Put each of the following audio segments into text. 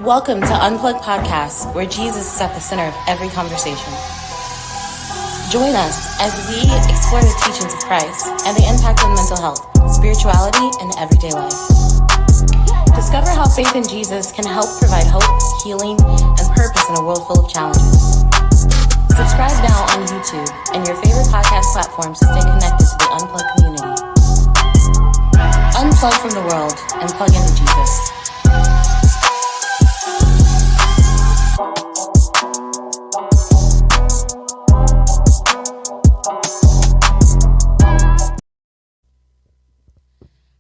Welcome to Unplugged Podcast, where Jesus is at the center of every conversation. Join us as we explore the teachings of Christ and the impact on mental health, spirituality, and everyday life. Discover how faith in Jesus can help provide hope, healing, and purpose in a world full of challenges. Subscribe now on YouTube and your favorite podcast platforms to stay connected to the Unplugged community. Unplug from the world and plug into Jesus.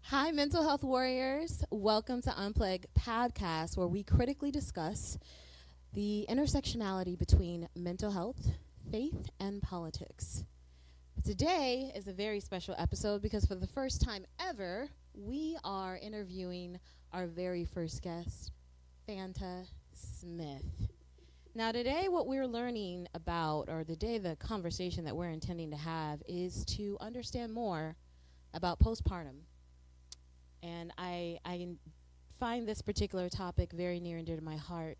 Hi, mental health warriors. Welcome to Unplugged Podcast, where we critically discuss the intersectionality between mental health, faith, and politics. Today is a very special episode because for the first time ever, we are interviewing our very first guest, Fanta Smith. Now today what we're learning about, or the conversation that we're intending to have, is to understand more about postpartum. And I find this particular topic very near and dear to my heart.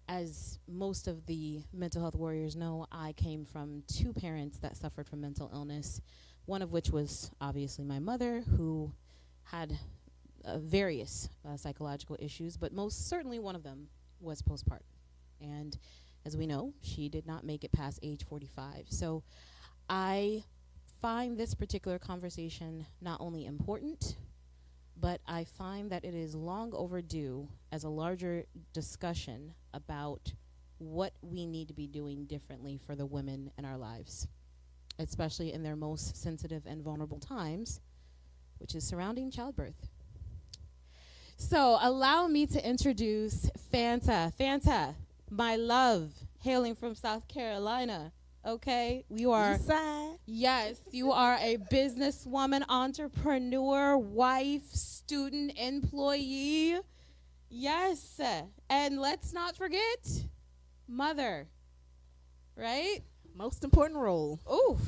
As most of the mental health warriors know, I came from two parents that suffered from mental illness, one of which was obviously my mother, who had various psychological issues, but most certainly one of them was postpartum. And as we know, she did not make it past age 45. So I find this particular conversation not only important, but I find that it is long overdue as a larger discussion about what we need to be doing differently for the women in our lives, especially in their most sensitive and vulnerable times, which is surrounding childbirth. So allow me to introduce Fanta. Fanta, my love, hailing from South Carolina. Okay, you are. Yes, you are a businesswoman, entrepreneur, wife, student, employee. Yes, and let's not forget, mother. Right? Most important role. Ooh,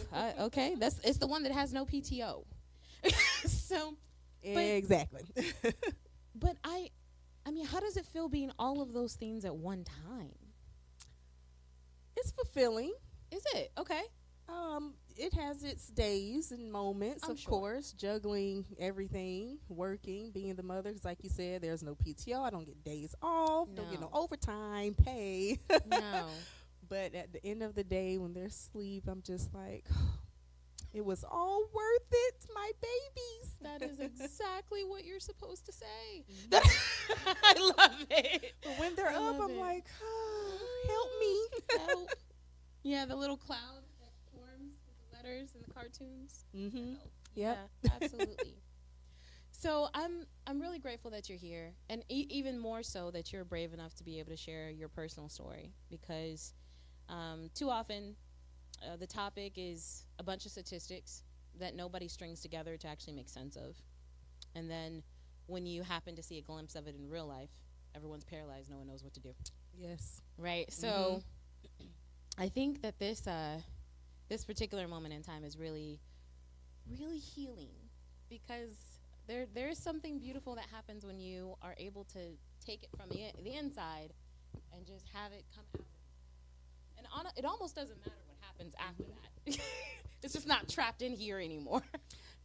okay. It's the one that has no PTO. So, exactly. But I mean, how does it feel being all of those things at one time? It's fulfilling. Is it? Okay. It has its days and moments, I'm of sure. course, juggling everything, working, being the mother. 'Cause like you said, there's no PTO. I don't get days off. Don't get no No. overtime pay. No. But at the end of the day, when they're asleep, I'm just like, it was all worth it, my babies. That is exactly what you're supposed to say. I love it. But when they're I up, love I'm it. like, help me. Help. Yeah, the little cloud that forms with the letters and the cartoons. Mm-hmm. Help. Yep. Yeah, absolutely. So I'm really grateful that you're here, and even more so that you're brave enough to be able to share your personal story, because too often the topic is a bunch of statistics that nobody strings together to actually make sense of. And then when you happen to see a glimpse of it in real life, everyone's paralyzed. No one knows what to do. Yes. Right. So I think that this particular moment in time is really, really healing, because there is something beautiful that happens when you are able to take it from the inside and just have it come out. And it almost doesn't matter what happens after that. It's just not trapped in here anymore.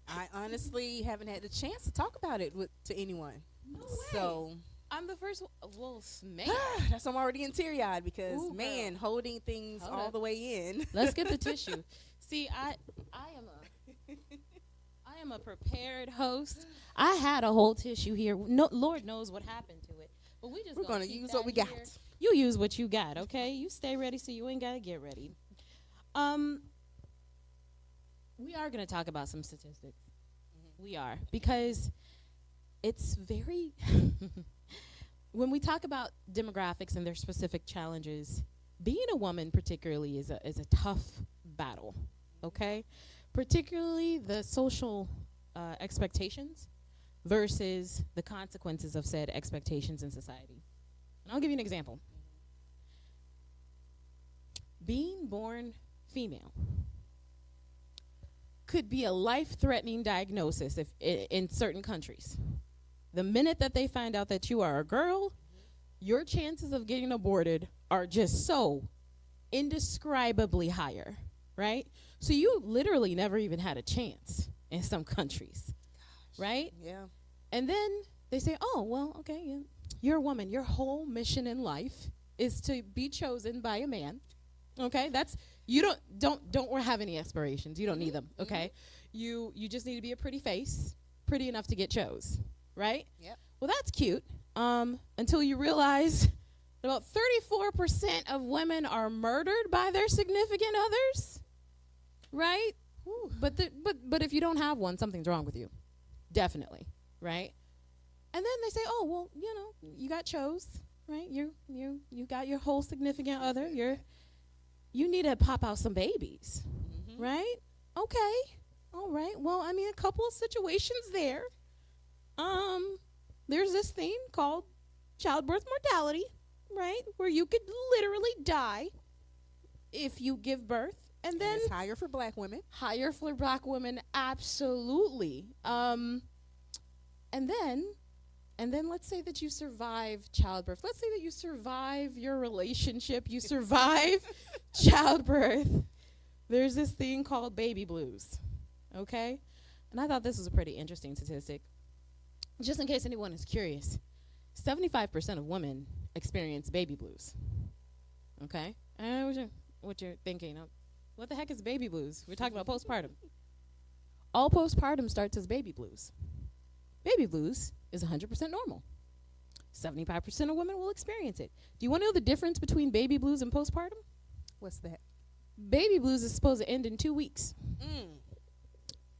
I honestly haven't had the chance to talk about it to anyone. No way. So I'm the first. Well, man. that's why I'm already teary-eyed because, Ooh, man, girl. holding things Hold all up. the way in. Let's get the tissue. See, I am a prepared host. I had a whole tissue here. No, Lord knows what happened to it. But we're going to keep use that what we got. here. You use what you got, okay? You stay ready so you ain't got to get ready. We are going to talk about some statistics. We are, because it's very when we talk about demographics and their specific challenges, being a woman particularly is a tough battle, okay? Particularly the social expectations versus the consequences of said expectations in society. And I'll give you an example. Being born female could be a life-threatening diagnosis if in certain countries. The minute that they find out that you are a girl, your chances of getting aborted are just so indescribably higher, right? So you literally never even had a chance in some countries, right? Yeah. And then they say, oh, well, okay, you're a woman. Your whole mission in life is to be chosen by a man. Okay, that's you don't have any aspirations. You don't need them. Okay, you just need to be a pretty face, pretty enough to get chose, right? Yep. Well, that's cute. Until you realize that about 34% of women are murdered by their significant others, right? Whew. But if you don't have one, something's wrong with you, definitely, right? And then they say, oh, well, you got chose, right? You got your whole significant other. You need to pop out some babies, right? Okay, all right. Well, I mean, a couple of situations there. There's this thing called childbirth mortality, right? Where you could literally die if you give birth. And then it's higher for black women. Higher for black women, absolutely. And then let's say that you survive childbirth. Let's say that you survive your relationship. You survive childbirth. There's this thing called baby blues, okay? And I thought this was a pretty interesting statistic. Just in case anyone is curious, 75% of women experience baby blues, okay? And what you're thinking of, what the heck is baby blues? We're talking about postpartum. All postpartum starts as baby blues. Baby blues is 100% normal. 75% of women will experience it. Do you want to know the difference between baby blues and postpartum? What's that? Baby blues is supposed to end in 2 weeks.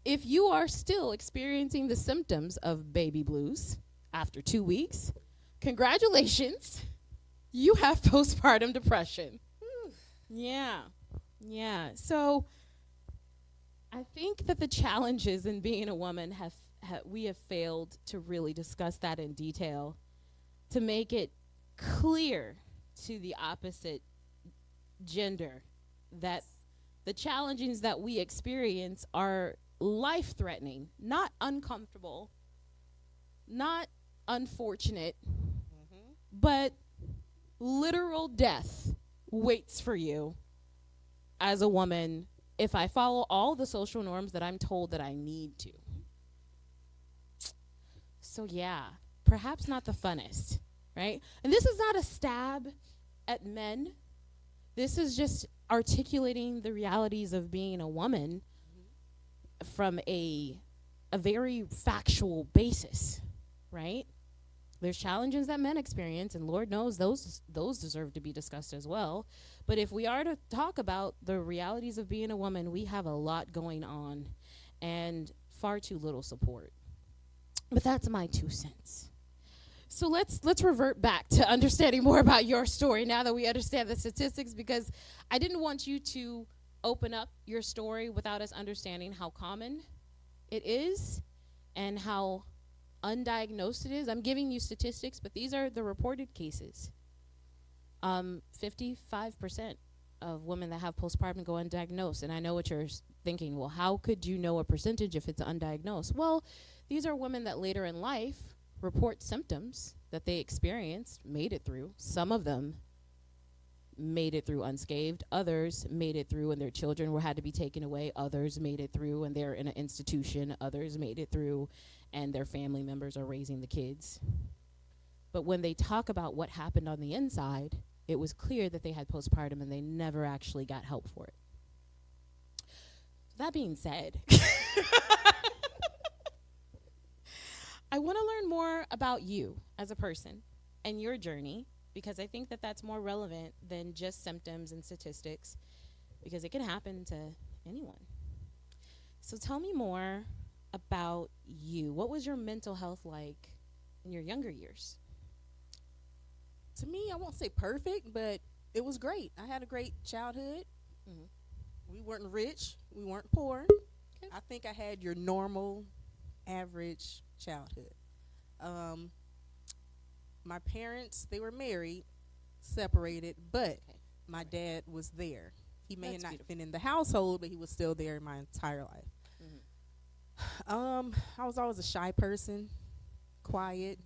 If you are still experiencing the symptoms of baby blues after 2 weeks, congratulations, you have postpartum depression. Yeah. So I think that the challenges in being a woman we have failed to really discuss that in detail, to make it clear to the opposite gender that the challenges that we experience are life-threatening, not uncomfortable, not unfortunate, but literal death waits for you as a woman if I follow all the social norms that I'm told that I need to. So yeah, perhaps not the funnest, right? And this is not a stab at men. This is just articulating the realities of being a woman from a very factual basis, right? There's challenges that men experience, and Lord knows those deserve to be discussed as well. But if we are to talk about the realities of being a woman, we have a lot going on and far too little support. But that's my 2 cents. So let's revert back to understanding more about your story now that we understand the statistics, because I didn't want you to open up your story without us understanding how common it is and how undiagnosed it is. I'm giving you statistics, but these are the reported cases. 55% of women that have postpartum go undiagnosed. And I know what you're thinking, well, how could you know a percentage if it's undiagnosed? Well, these are women that later in life report symptoms that they experienced, made it through. Some of them made it through unscathed. Others made it through and their children had to be taken away. Others made it through and they're in an institution. Others made it through and their family members are raising the kids. But when they talk about what happened on the inside, it was clear that they had postpartum and they never actually got help for it. That being said, I want to learn more about you as a person and your journey, because I think that that's more relevant than just symptoms and statistics, because it can happen to anyone. So tell me more about you. What was your mental health like in your younger years? To me, I won't say perfect, but it was great. I had a great childhood. We weren't rich. We weren't poor. Okay. I think I had your normal, average childhood. My parents, they were married, separated, but my dad was there. He may have not been in the household, but he was still there my entire life. I was always a shy person, quiet,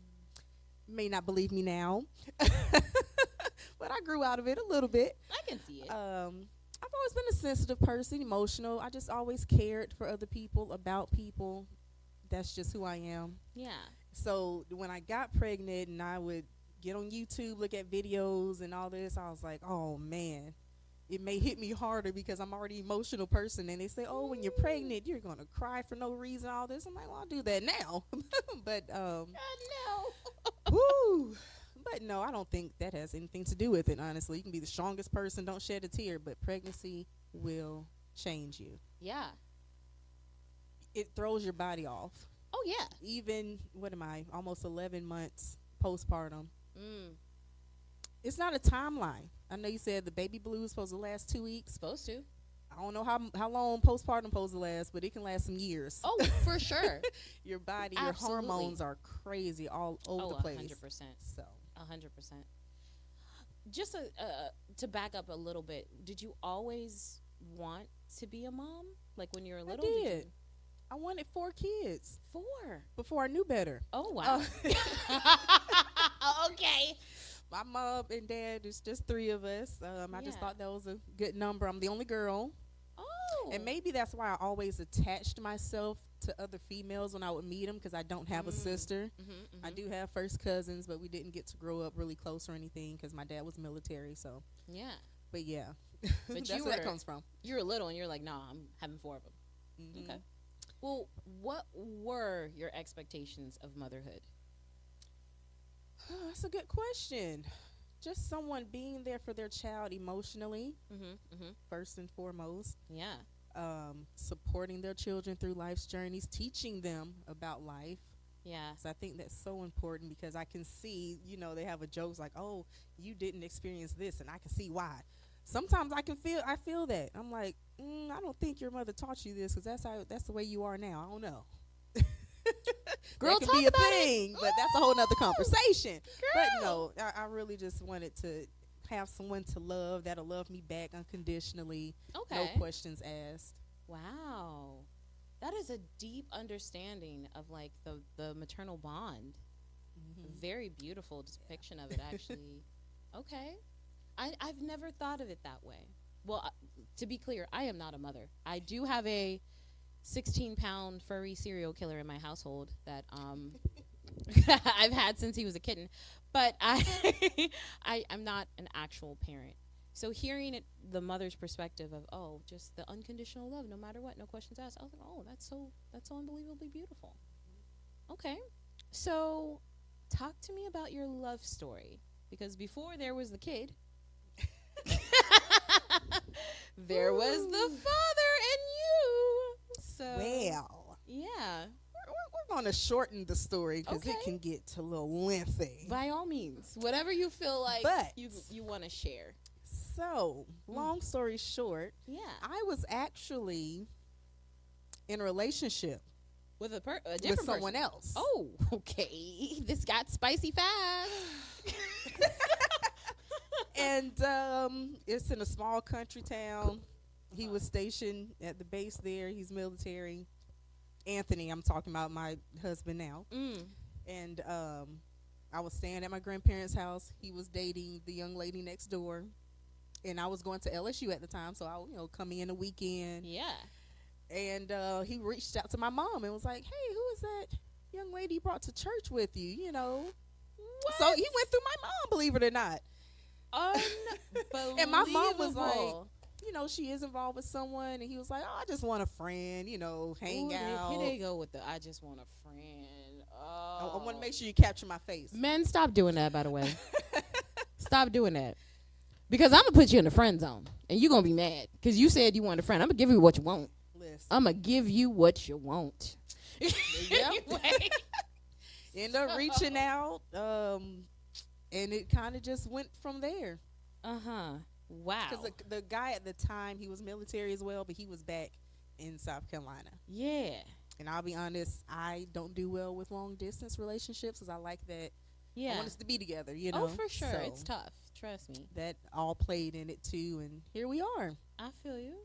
may not believe me now, but I grew out of it a little bit. I can see it. I've always been a sensitive person, emotional. I just always cared for other people, about people. That's just who I am. Yeah. So when I got pregnant and I would get on YouTube, look at videos and all this, I was like, oh, man. It may hit me harder because I'm already an emotional person. And they say, oh, when you're pregnant, you're going to cry for no reason, all this. I'm like, well, I'll do that now. But, no. woo. But, no, I don't think that has anything to do with it, honestly. You can be the strongest person, don't shed a tear, but pregnancy will change you. Yeah. It throws your body off. Oh, yeah. Even, what am I, almost 11 months postpartum. It's not a timeline. I know you said the baby blues is supposed to last 2 weeks. Supposed to. I don't know how long postpartum supposed to last, but it can last some years. Oh, for sure. Your body, Absolutely. your hormones are crazy all over the place. 100%. So 100%. Just to back up a little bit, did you always want to be a mom? Like when you were little? I did. I wanted 4 kids. 4? Before I knew better. Oh, wow. Okay. My mom and dad, it's just 3 of us. I just thought that was a good number. I'm the only girl. Oh. And maybe that's why I always attached myself to other females when I would meet them, because I don't have a sister. I do have first cousins, but we didn't get to grow up really close or anything because my dad was military. So yeah. But yeah, but that's where that comes from. You were little and you're like, nah, I'm having 4 of them. Okay. Well, what were your expectations of motherhood? That's a good question. Just someone being there for their child emotionally, first and foremost. Yeah. Supporting their children through life's journeys, teaching them about life. Yeah. So I think that's so important, because I can see, they have a joke like, oh, you didn't experience this, and I can see why. Sometimes I feel that. I'm like, I don't think your mother taught you this, because that's the way you are now. I don't know. Girl, that can be a thing, but that's a whole nother conversation. Girl. But no, I really just wanted to have someone to love that'll love me back unconditionally. Okay. No questions asked. Wow. That is a deep understanding of like the maternal bond. Very beautiful depiction of it, actually. Okay. I've never thought of it that way. Well, to be clear, I am not a mother. I do have a 16-pound furry serial killer in my household that I've had since he was a kitten, but I'm not an actual parent. So hearing it, the mother's perspective of just the unconditional love, no matter what, no questions asked, I was like, that's so unbelievably beautiful. Okay, so talk to me about your love story, because before there was the kid, there was the father and you. So well, yeah, we're going to shorten the story because it can get a little lengthy. By all means, whatever you feel like you want to share. So, long story short, I was actually in a relationship with a different with someone else. Oh, okay. This got spicy fast. And it's in a small country town. He was stationed at the base there. He's military. Anthony, I'm talking about my husband now. And I was staying at my grandparents' house. He was dating the young lady next door. And I was going to LSU at the time, so I would come in a weekend. Yeah. And he reached out to my mom and was like, hey, who is that young lady you brought to church with you, What? So he went through my mom, believe it or not. Unbelievable. And my mom was like, she is involved with someone. And he was like, I just want a friend, hang out. Here they go with the I just want a friend. I want to make sure you capture my face. Men, stop doing that, by the way. Stop doing that. Because I'm going to put you in the friend zone. And you're going to be mad. Because you said you want a friend. I'm going to give you what you want. Listen. I'm going to give you what you want. Anyway. End up reaching out. And it kind of just went from there. Wow. Because the guy at the time, he was military as well, but he was back in South Carolina. Yeah. And I'll be honest, I don't do well with long distance relationships, because I like that. Yeah. I want us to be together, Oh, for sure. So it's tough. Trust me. That all played in it too, and here we are. I feel you.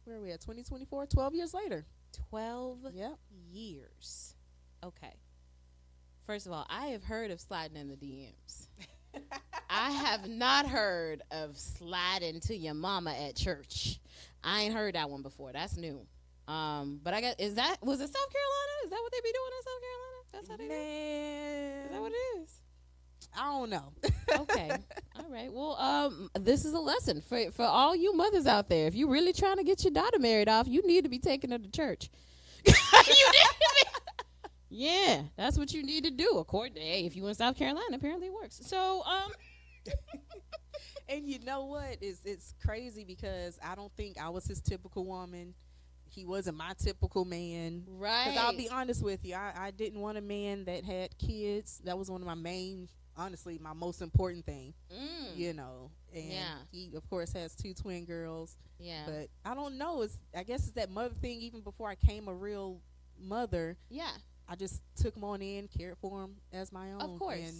Where are we at? 2024, 12 years later. 12 yep. years. Okay. First of all, I have heard of sliding in the DMs. I have not heard of sliding to your mama at church. I ain't heard that one before. That's new. But I got, was it South Carolina? Is that what they be doing in South Carolina? That's how they do it? Is that what it is? I don't know. Okay. All right. Well, this is a lesson for all you mothers out there. If you're really trying to get your daughter married off, you need to be taking her to church. Yeah, that's what you need to do. According to, hey, if you in South Carolina, apparently it works. So, And you know what? It's crazy because I don't think I was his typical woman. He wasn't my typical man. right. Because I'll be honest with you, I didn't want a man that had kids. That was one of my main, honestly, my most important thing. You know. And he, of course, has 2 twin girls. Yeah. But I don't know. I guess it's that mother thing. Even before I came a real mother, Yeah. I just took him on in, cared for him as my own. Of course. And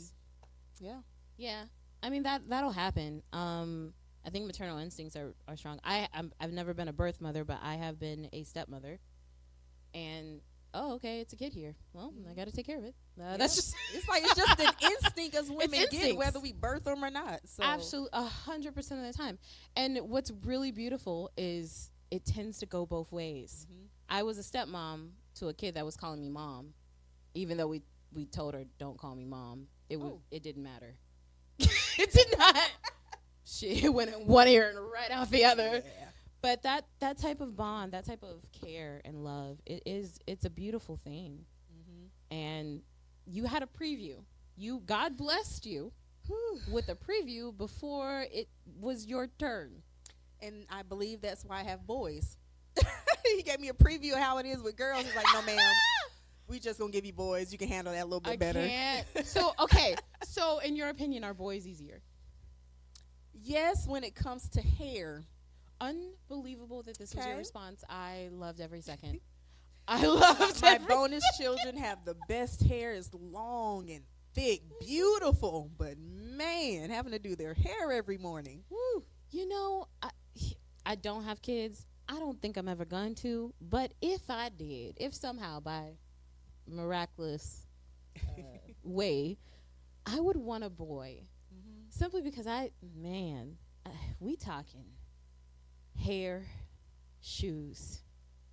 yeah. Yeah. I mean, that'll happen. I think maternal instincts are strong. I've never been a birth mother, but I have been a stepmother. And okay, it's a kid here. Well, I got to take care of it. That's just it's just an instinct as women get, instincts. whether we birth them or not. So absolutely 100% of the time. And what's really beautiful is it tends to go both ways. I was a stepmom to a kid that was calling me mom, even though we told her don't call me mom. It didn't matter. It did not. She went in one ear and right out the other. Yeah. But that type of bond, that type of care and love, it's a beautiful thing. And you had a preview. God blessed you with a preview before it was your turn. And I believe that's why I have boys. He gave me a preview of how it is with girls. He's like, no, ma'am. We just gonna give you boys. You can handle that a little bit better. Can't. So, okay. So, in your opinion, are boys easier? Yes, when it comes to hair. Unbelievable that this was your response. I loved every second. I loved my bonus children have the best hair. It's long and thick, beautiful. But man, having to do their hair every morning. Woo. You know, I don't have kids. I don't think I'm ever going to. But if I did, if somehow by miraculous way, I would want a boy. Simply because we talking hair, shoes,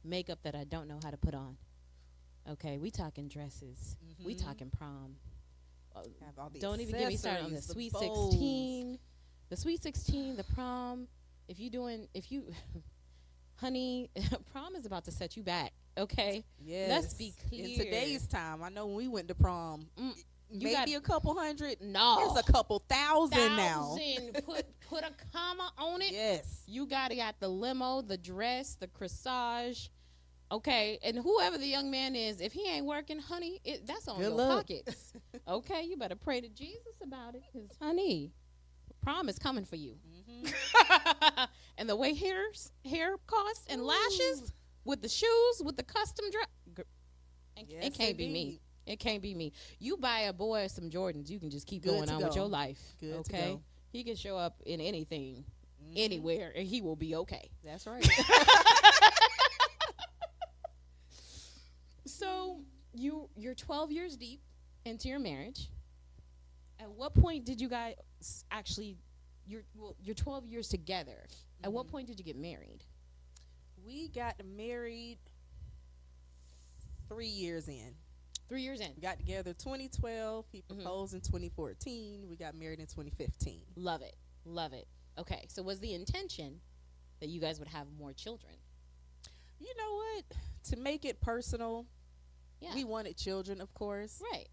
makeup that I don't know how to put on. Okay, we talking dresses. We talking prom. Don't even get me started on the Sweet 16. The Sweet 16, the prom. Honey, prom is about to set you back. Okay, yes. Let's be clear. In today's time, I know when we went to prom, maybe a couple hundred. No, it's a couple thousand now. Put a comma on it. Yes, you got the limo, the dress, the corsage. Okay, and whoever the young man is, if he ain't working, honey, that's on your pockets. Okay, you better pray to Jesus about it, because honey, prom is coming for you. And the way hair costs and lashes, with the shoes, with the custom dress, it can't be me. It can't be me. You buy a boy some Jordans, you can just keep going on with your life. Good okay, to go. He can show up in anything, anywhere, and he will be okay. That's right. So you're 12 years deep into your marriage. At what point did you guys actually? You're 12 years together. At what point did you get married? We got married 3 years in. 3 years in. We got together 2012. He proposed in 2014. We got married in 2015. Love it. Love it. Okay. So was the intention that you guys would have more children? You know what? To make it personal, we wanted children, of course. Right.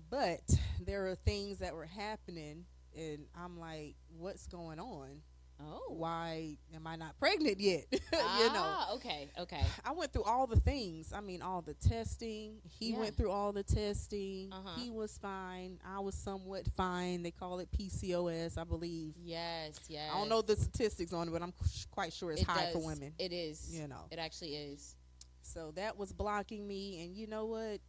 But there are things that were happening, and I'm like, what's going on? Oh. Why am I not pregnant yet? You know. Okay. I went through all the things. I mean, all the testing. He went through all the testing. He was fine. I was somewhat fine. They call it PCOS, I believe. Yes. I don't know the statistics on it, but I'm quite sure it's high for women. It is. You know. It actually is. So that was blocking me. And you know what?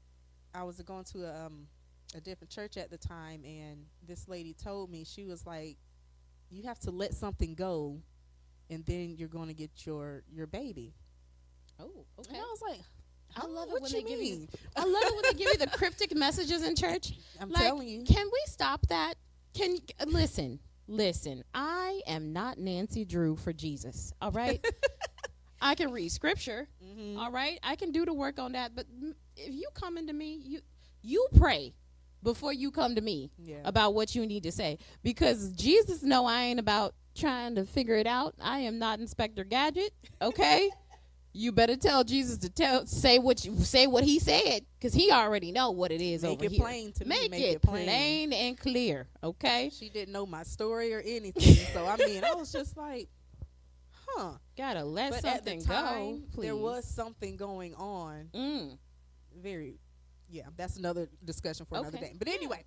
I was going to a different church at the time, and this lady told me, she was like, you have to let something go, and then you're going to get your baby. Oh, okay. And I was like, I love it What when you they give you. mean? I love it when they give you the cryptic messages in church. I'm Like, telling you. can we stop that? Can listen. I am not Nancy Drew for Jesus. All right. I can read scripture. Mm-hmm. All right. I can do the work on that. But if you come into me, you pray before you come to me about what you need to say, because Jesus know I ain't about trying to figure it out. I am not Inspector Gadget. Okay. You better tell Jesus to say what he said, because he already know what it is over here. Make it plain to me. Make it plain and clear, okay? She didn't know my story or anything, so I mean, I was just like, huh. Gotta let but something at the time, go, please. There was something going on. That's another discussion for another day. But anyway,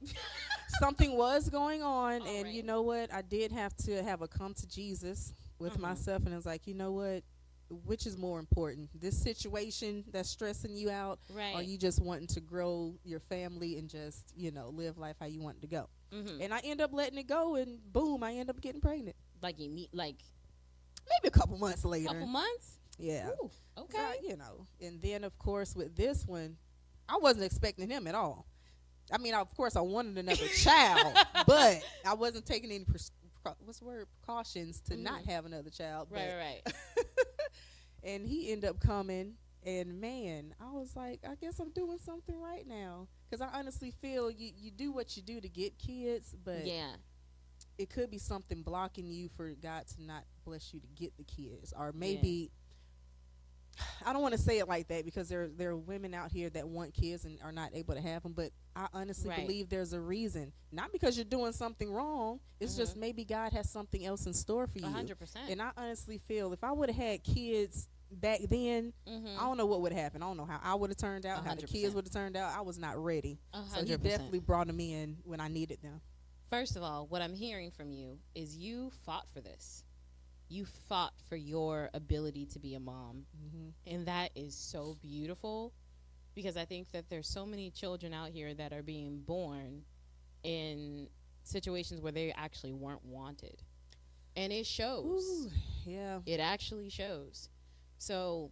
something was going on, and you know what? I did have to have a come to Jesus with myself, and I was like, you know what? Which is more important, this situation that's stressing you out, or you just wanting to grow your family and just, live life how you want it to go? And I end up letting it go, and boom, I end up getting pregnant. Like maybe a couple months later. Couple months? Yeah. Ooh, okay. So, and then of course with this one, I wasn't expecting him at all. I mean, of course I wanted another child, but I wasn't taking any precautions to not have another child. Right. And he ended up coming, and man, I was like, I guess I'm doing something right now, because I honestly feel you do what you do to get kids, but it could be something blocking you for God to not bless you to get the kids, or maybe I don't want to say it like that, because there are women out here that want kids and are not able to have them, but I honestly believe there's a reason. Not because you're doing something wrong. It's just maybe God has something else in store for you. 100%. And I honestly feel if I would have had kids back then, I don't know what would have happened. I don't know how I would have turned out, 100%. How the kids would have turned out. I was not ready. 100%. So he definitely brought them in when I needed them. First of all, what I'm hearing from you is you fought for this. You fought for your ability to be a mom. And that is so beautiful, because I think that there's so many children out here that are being born in situations where they actually weren't wanted. And it shows. Ooh, yeah. It actually shows. So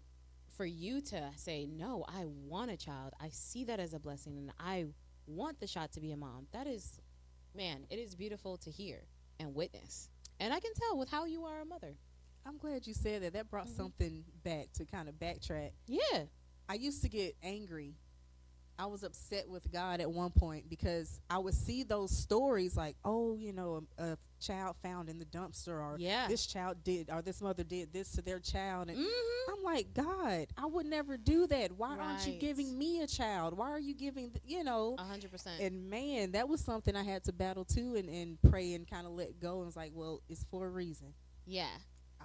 for you to say, no, I want a child, I see that as a blessing, and I want the shot to be a mom, that is, man, it is beautiful to hear and witness. And I can tell with how you are a mother. I'm glad you said that. That brought something back to kind of backtrack. Yeah. I used to get angry. I was upset with God at one point, because I would see those stories like, oh, a child found in the dumpster, or this child did, or this mother did this to their child. And I'm like, God, I would never do that. Why aren't you giving me a child? Why are you giving, 100%. And man, that was something I had to battle too, and pray and kind of let go. And it's like, well, it's for a reason. Yeah.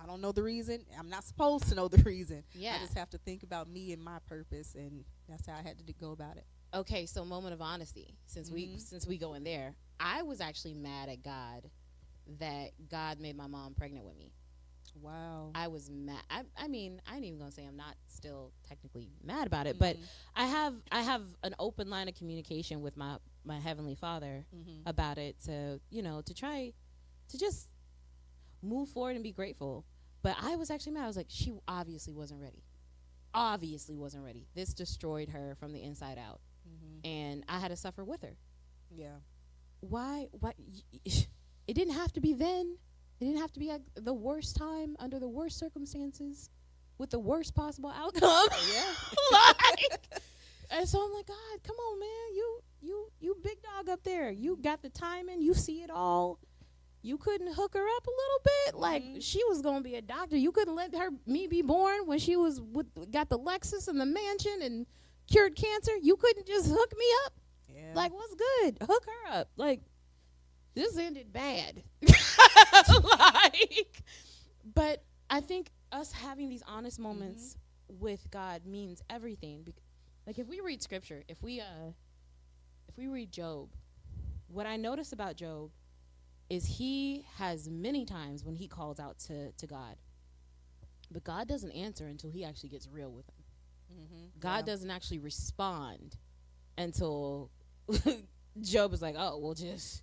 I don't know the reason. I'm not supposed to know the reason. Yeah. I just have to think about me and my purpose, and that's how I had to go about it. Okay, so moment of honesty. Since we go in there, I was actually mad at God that God made my mom pregnant with me. Wow. I was mad. I mean, I ain't even gonna say I'm not still technically mad about it, but I have an open line of communication with my Heavenly Father about it, to try to just move forward and be grateful. But I was actually mad. I was like, she obviously wasn't ready. This destroyed her from the inside out. And I had to suffer with her. Yeah. Why? It didn't have to be then. It didn't have to be at the worst time, under the worst circumstances, with the worst possible outcome. Yeah. And so I'm like, God, come on, man. You big dog up there. You got the timing. You see it all. You couldn't hook her up a little bit? Like, she was going to be a doctor. You couldn't let me be born when she was got the Lexus and the mansion and cured cancer? You couldn't just hook me up? Yeah. Like, what's good? Hook her up. Like, this ended bad. But I think us having these honest moments with God means everything. Like, if we read scripture, if we read Job, what I notice about Job is he has many times when he calls out to God. But God doesn't answer until he actually gets real with him. God doesn't actually respond until Job is like, oh, well, just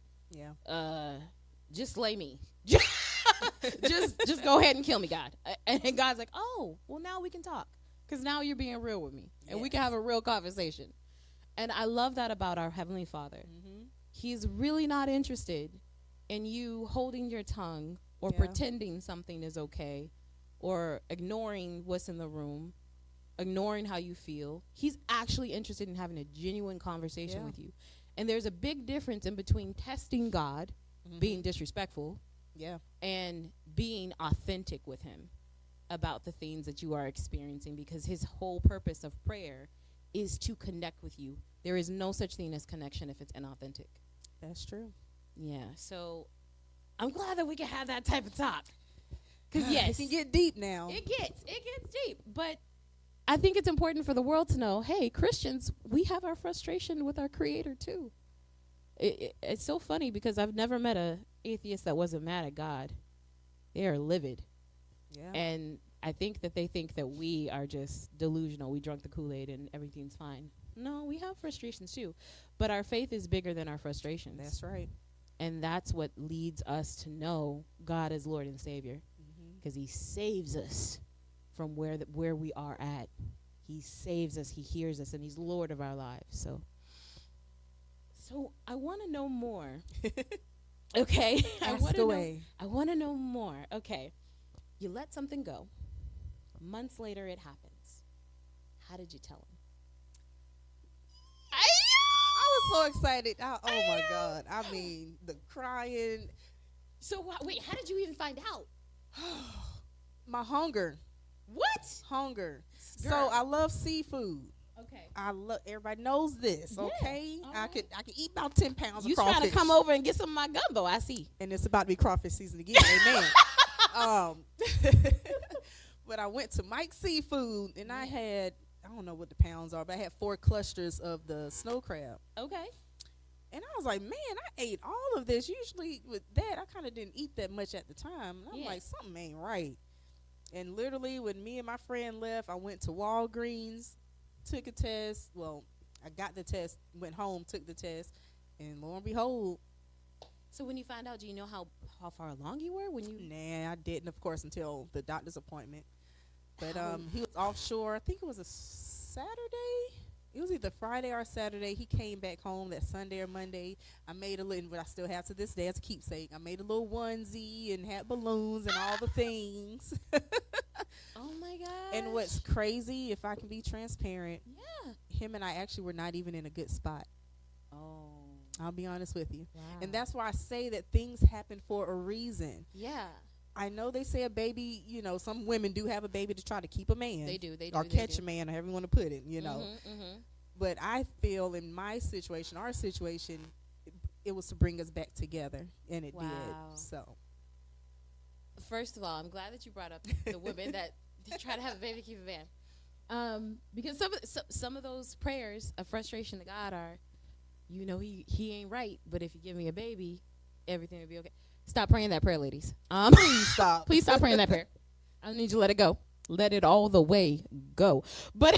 slay me. just go ahead and kill me, God. And God's like, oh, well, now we can talk. because now you're being real with me, and we Yes. can have a real conversation. And I love that about our Heavenly Father. He's really not interested in you holding your tongue or Yeah. pretending something is okay or ignoring what's in the room, ignoring how you feel. He's actually interested in having a genuine conversation Yeah. with you. And there's a big difference in between testing God, being disrespectful, Yeah. and being authentic with him about the things that you are experiencing, because his whole purpose of prayer is to connect with you. There is no such thing as connection if it's inauthentic. That's true. Yeah, so I'm glad that we can have that type of talk. Because yes, It can get deep now. it gets deep. But I think it's important for the world to know, hey, Christians, we have our frustration with our Creator too. It's so funny because I've never met a atheist that wasn't mad at God. They are livid. Yeah. And I think that they think that we are just delusional. We drunk the Kool-Aid and everything's fine. No, we have frustrations too. But our faith is bigger than our frustrations. That's right. And that's what leads us to know God as Lord and Savior. Because he saves us from where we are at. He saves us, he hears us, and he's Lord of our lives. So I want to know more. Okay? Ask away. I want to know more. Okay. You let something go. Months later, it happens. How did you tell him? I was so excited. Oh my God. I mean, the crying. So, wait, how did you even find out? My hunger. What? Hunger. Girl. So I love seafood. Okay. I love. Everybody knows this. Yeah. Okay. All I right. could eat about 10 pounds You of crawfish. trying to come over and get some of my gumbo, I see. And it's about to be crawfish season again. Amen. But I went to Mike's Seafood and I had, I don't know what the pounds are, but I had 4 clusters of the snow crab. Okay. And I was like, man, I ate all of this. Usually with that, I kind of didn't eat that much at the time. And I'm Yeah. like, something ain't right. And literally, when me and my friend left, I went to Walgreens, took a test. Well, I got the test, went home, took the test, and lo and behold, So when you found out, do you know how far along you were when you? nah, I didn't, of course, until the doctor's appointment. But How- he was offshore. I think it was a Saturday. It was either Friday or Saturday. He came back home that Sunday or Monday. I made a little, what I still have to this day as a keepsake. I made a little onesie and had balloons and all the things. Oh my god. And what's crazy, if I can be transparent, Yeah. him and I actually were not even in a good spot. Oh. I'll be honest with you. Wow. And that's why I say that things happen for a reason. Yeah. I know they say a baby, you know, some women do have a baby to try to keep a man. They do. They do. Or they catch do. a man, or however you want to put it, you know. Mhm. But I feel in my situation, our situation, it was to bring us back together, and it Wow. did. So First of all, I'm glad that you brought up the women that try to have a baby, keep a man. Because some of those prayers of frustration to God are, you know, he ain't right, but if you give me a baby, everything will be okay. Stop praying that prayer, ladies. please stop. Please stop praying that prayer. I need you to let it go. Let it all the way go. But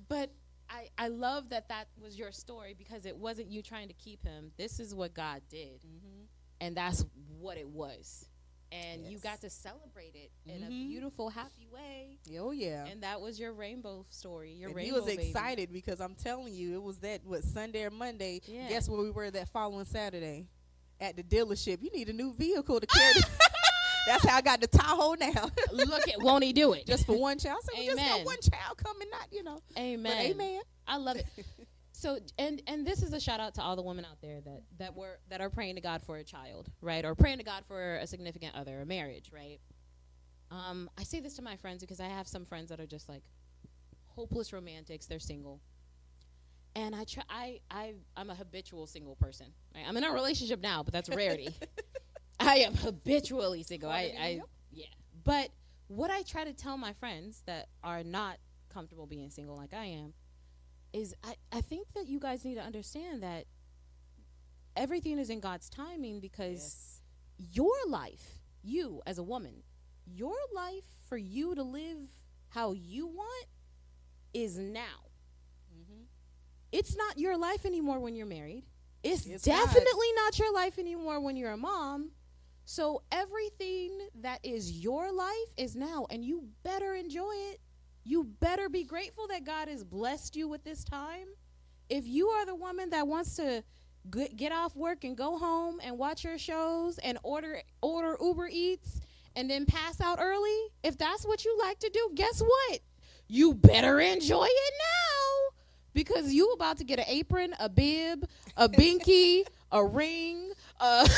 but I love that was your story, because it wasn't you trying to keep him. This is what God did. And that's what it was. And you Yes. got to celebrate it in a beautiful, happy way. Oh yeah. And that was your rainbow story. Your And rainbow he was baby. excited because I'm telling you, it was that Sunday or Monday. Yeah. Guess where we were that following Saturday? At the dealership. You need a new vehicle to carry. That's how I got the Tahoe now. Look at, won't he do it? Just for one child. I said, we just Amen. got one child coming, not, you know. Amen. But amen. I love it. So, and this is a shout out to all the women out there that are praying to God for a child, right? Or praying to God for a significant other, a marriage, right? I say this to my friends because I have some friends that are just like hopeless romantics. They're single. And I'm a habitual single person. Right? I'm in a relationship now, but that's a rarity. I am habitually single. Yeah. But what I try to tell my friends that are not comfortable being single like I am is I think that you guys need to understand that everything is in God's timing, because your life, you as a woman, your life for you to live how you want is now. It's not your life anymore when you're married. It's definitely not your life anymore when you're a mom. So everything that is your life is now, and you better enjoy it. You better be grateful that God has blessed you with this time. If you are the woman that wants to get off work and go home and watch your shows and order Uber Eats and then pass out early, if that's what you like to do, guess what? You better enjoy it now, because you about to get an apron, a bib, a binky, a ring, a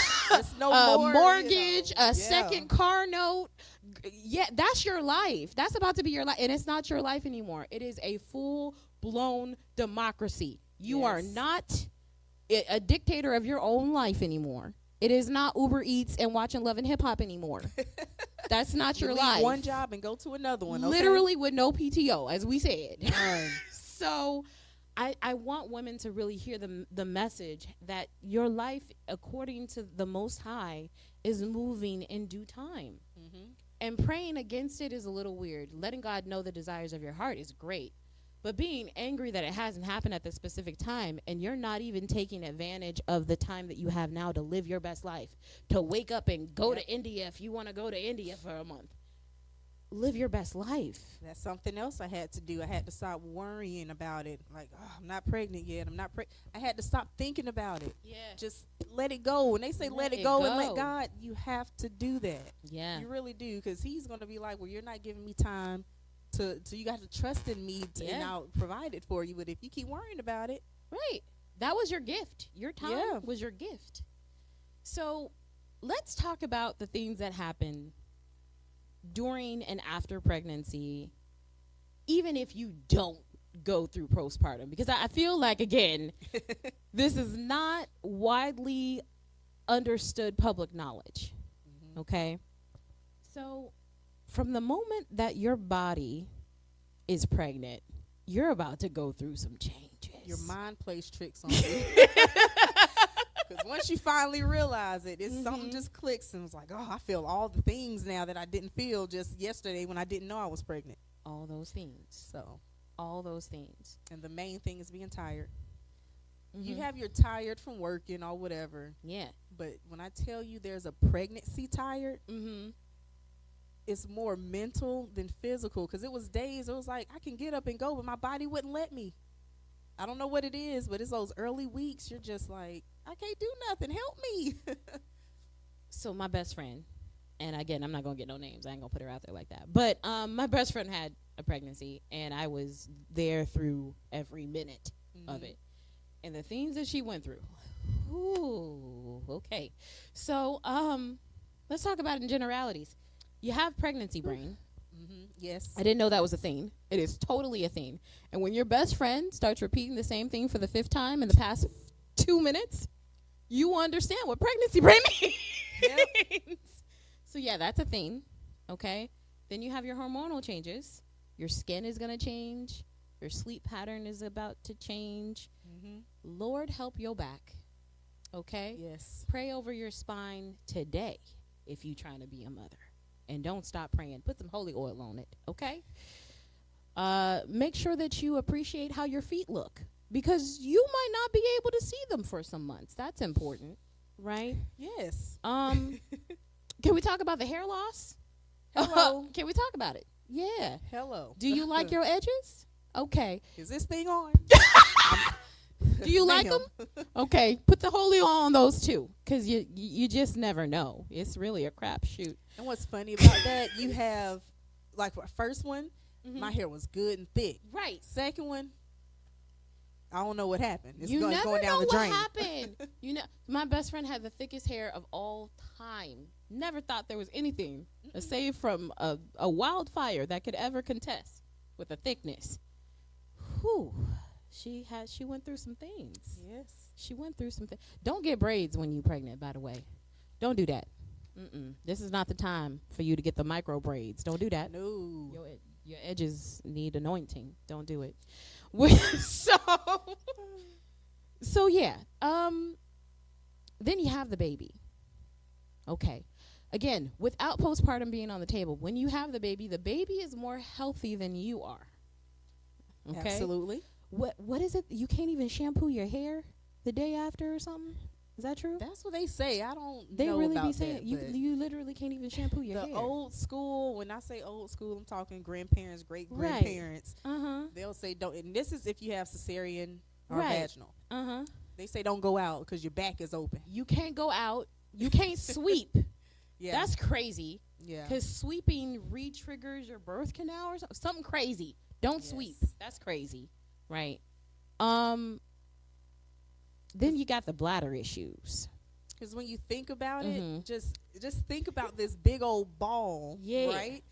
mortgage, a second car note. Yeah, that's your life. That's about to be your life, and it's not your life anymore. It is a full-blown democracy. You are not a dictator of your own life anymore. It is not Uber Eats and watching Love and Hip Hop anymore. That's not your life. One job and go to another one. Okay? Literally with no PTO, as we said. So I want women to really hear the message that your life, according to the Most High, is moving in due time. Mm-hmm. And praying against it is a little weird. Letting God know the desires of your heart is great. But being angry that it hasn't happened at the specific time, and you're not even taking advantage of the time that you have now to live your best life, to wake up and go to India if you want to go to India for a month. Live your best life. That's something else I had to do. I had to stop worrying about it. Like, oh, I'm not pregnant yet. I had to stop thinking about it. Yeah. Just let it go. When they say let it go and let God, you have to do that. Yeah. You really do, because he's going to be like, well, you're not giving me time to you got to trust in me and I'll provide it for you. But if you keep worrying about it. Right. That was your gift. Your time was your gift. So let's talk about the things that happen during and after pregnancy, even if you don't go through postpartum. Because I feel like, again, this is not widely understood public knowledge. Mm-hmm. Okay? So from the moment that your body is pregnant, you're about to go through some changes. Your mind plays tricks on you. Because once you finally realize it, it's something just clicks and it's like, oh, I feel all the things now that I didn't feel just yesterday when I didn't know I was pregnant. All those things. So, all those things. And the main thing is being tired. Mm-hmm. You have your tired from working or whatever. Yeah. But when I tell you there's a pregnancy tired, it's more mental than physical. Because it was days, it was like, I can get up and go, but my body wouldn't let me. I don't know what it is, but it's those early weeks. You're just like, I can't do nothing. Help me. So my best friend, and again, I'm not going to get no names. I ain't going to put her out there like that. But my best friend had a pregnancy, and I was there through every minute of it. And the things that she went through. Ooh, okay. So let's talk about it in generalities. You have pregnancy brain. Yes. I didn't know that was a thing. It is totally a thing. And when your best friend starts repeating the same thing for the 5th time in the past 2 minutes, you will understand what pregnancy brain means. Yep. So, yeah, that's a thing. Okay? Then you have your hormonal changes. Your skin is going to change. Your sleep pattern is about to change. Lord, help your back. Okay? Yes. Pray over your spine today if you're trying to be a mother. And don't stop praying. Put some holy oil on it, okay? Make sure that you appreciate how your feet look, because you might not be able to see them for some months. That's important, right? Yes. Can we talk about the hair loss? Hello. Can we talk about it? Yeah. Hello. Do you like your edges? Okay. Is this thing on? Do you like them? Okay. Put the holy oil on those too, because you just never know. It's really a crapshoot. And what's funny about that, you have, like, for first one, my hair was good and thick. Right. Second one, I don't know what happened. It's you going never down know the drain. What happened. My best friend had the thickest hair of all time. Never thought there was anything, save from a wildfire, that could ever contest with the thickness. Whew. She went through some things. Yes. She went through some things. Don't get braids when you're pregnant, by the way. Don't do that. This is not the time for you to get the micro braids. Don't do that. No. Your edges need anointing. Don't do it. So yeah. Then you have the baby. Okay. Again, without postpartum being on the table, when you have the baby is more healthy than you are. Okay? Absolutely. What is it? You can't even shampoo your hair the day after or something? Is that true? That's what they say. I don't They know really about be saying that, you literally can't even shampoo your the hair. old school, when I say old school, I'm talking grandparents, great grandparents. Right. They'll say don't, and this is if you have cesarean or Right. vaginal. They say don't go out because your back is open. You can't go out. You can't sweep. Yeah, That's crazy. yeah. Because sweeping re-triggers your birth canal or something crazy. Don't sweep. That's crazy. Right. Then you got the bladder issues. Because when you think about it, just think about this big old ball, right?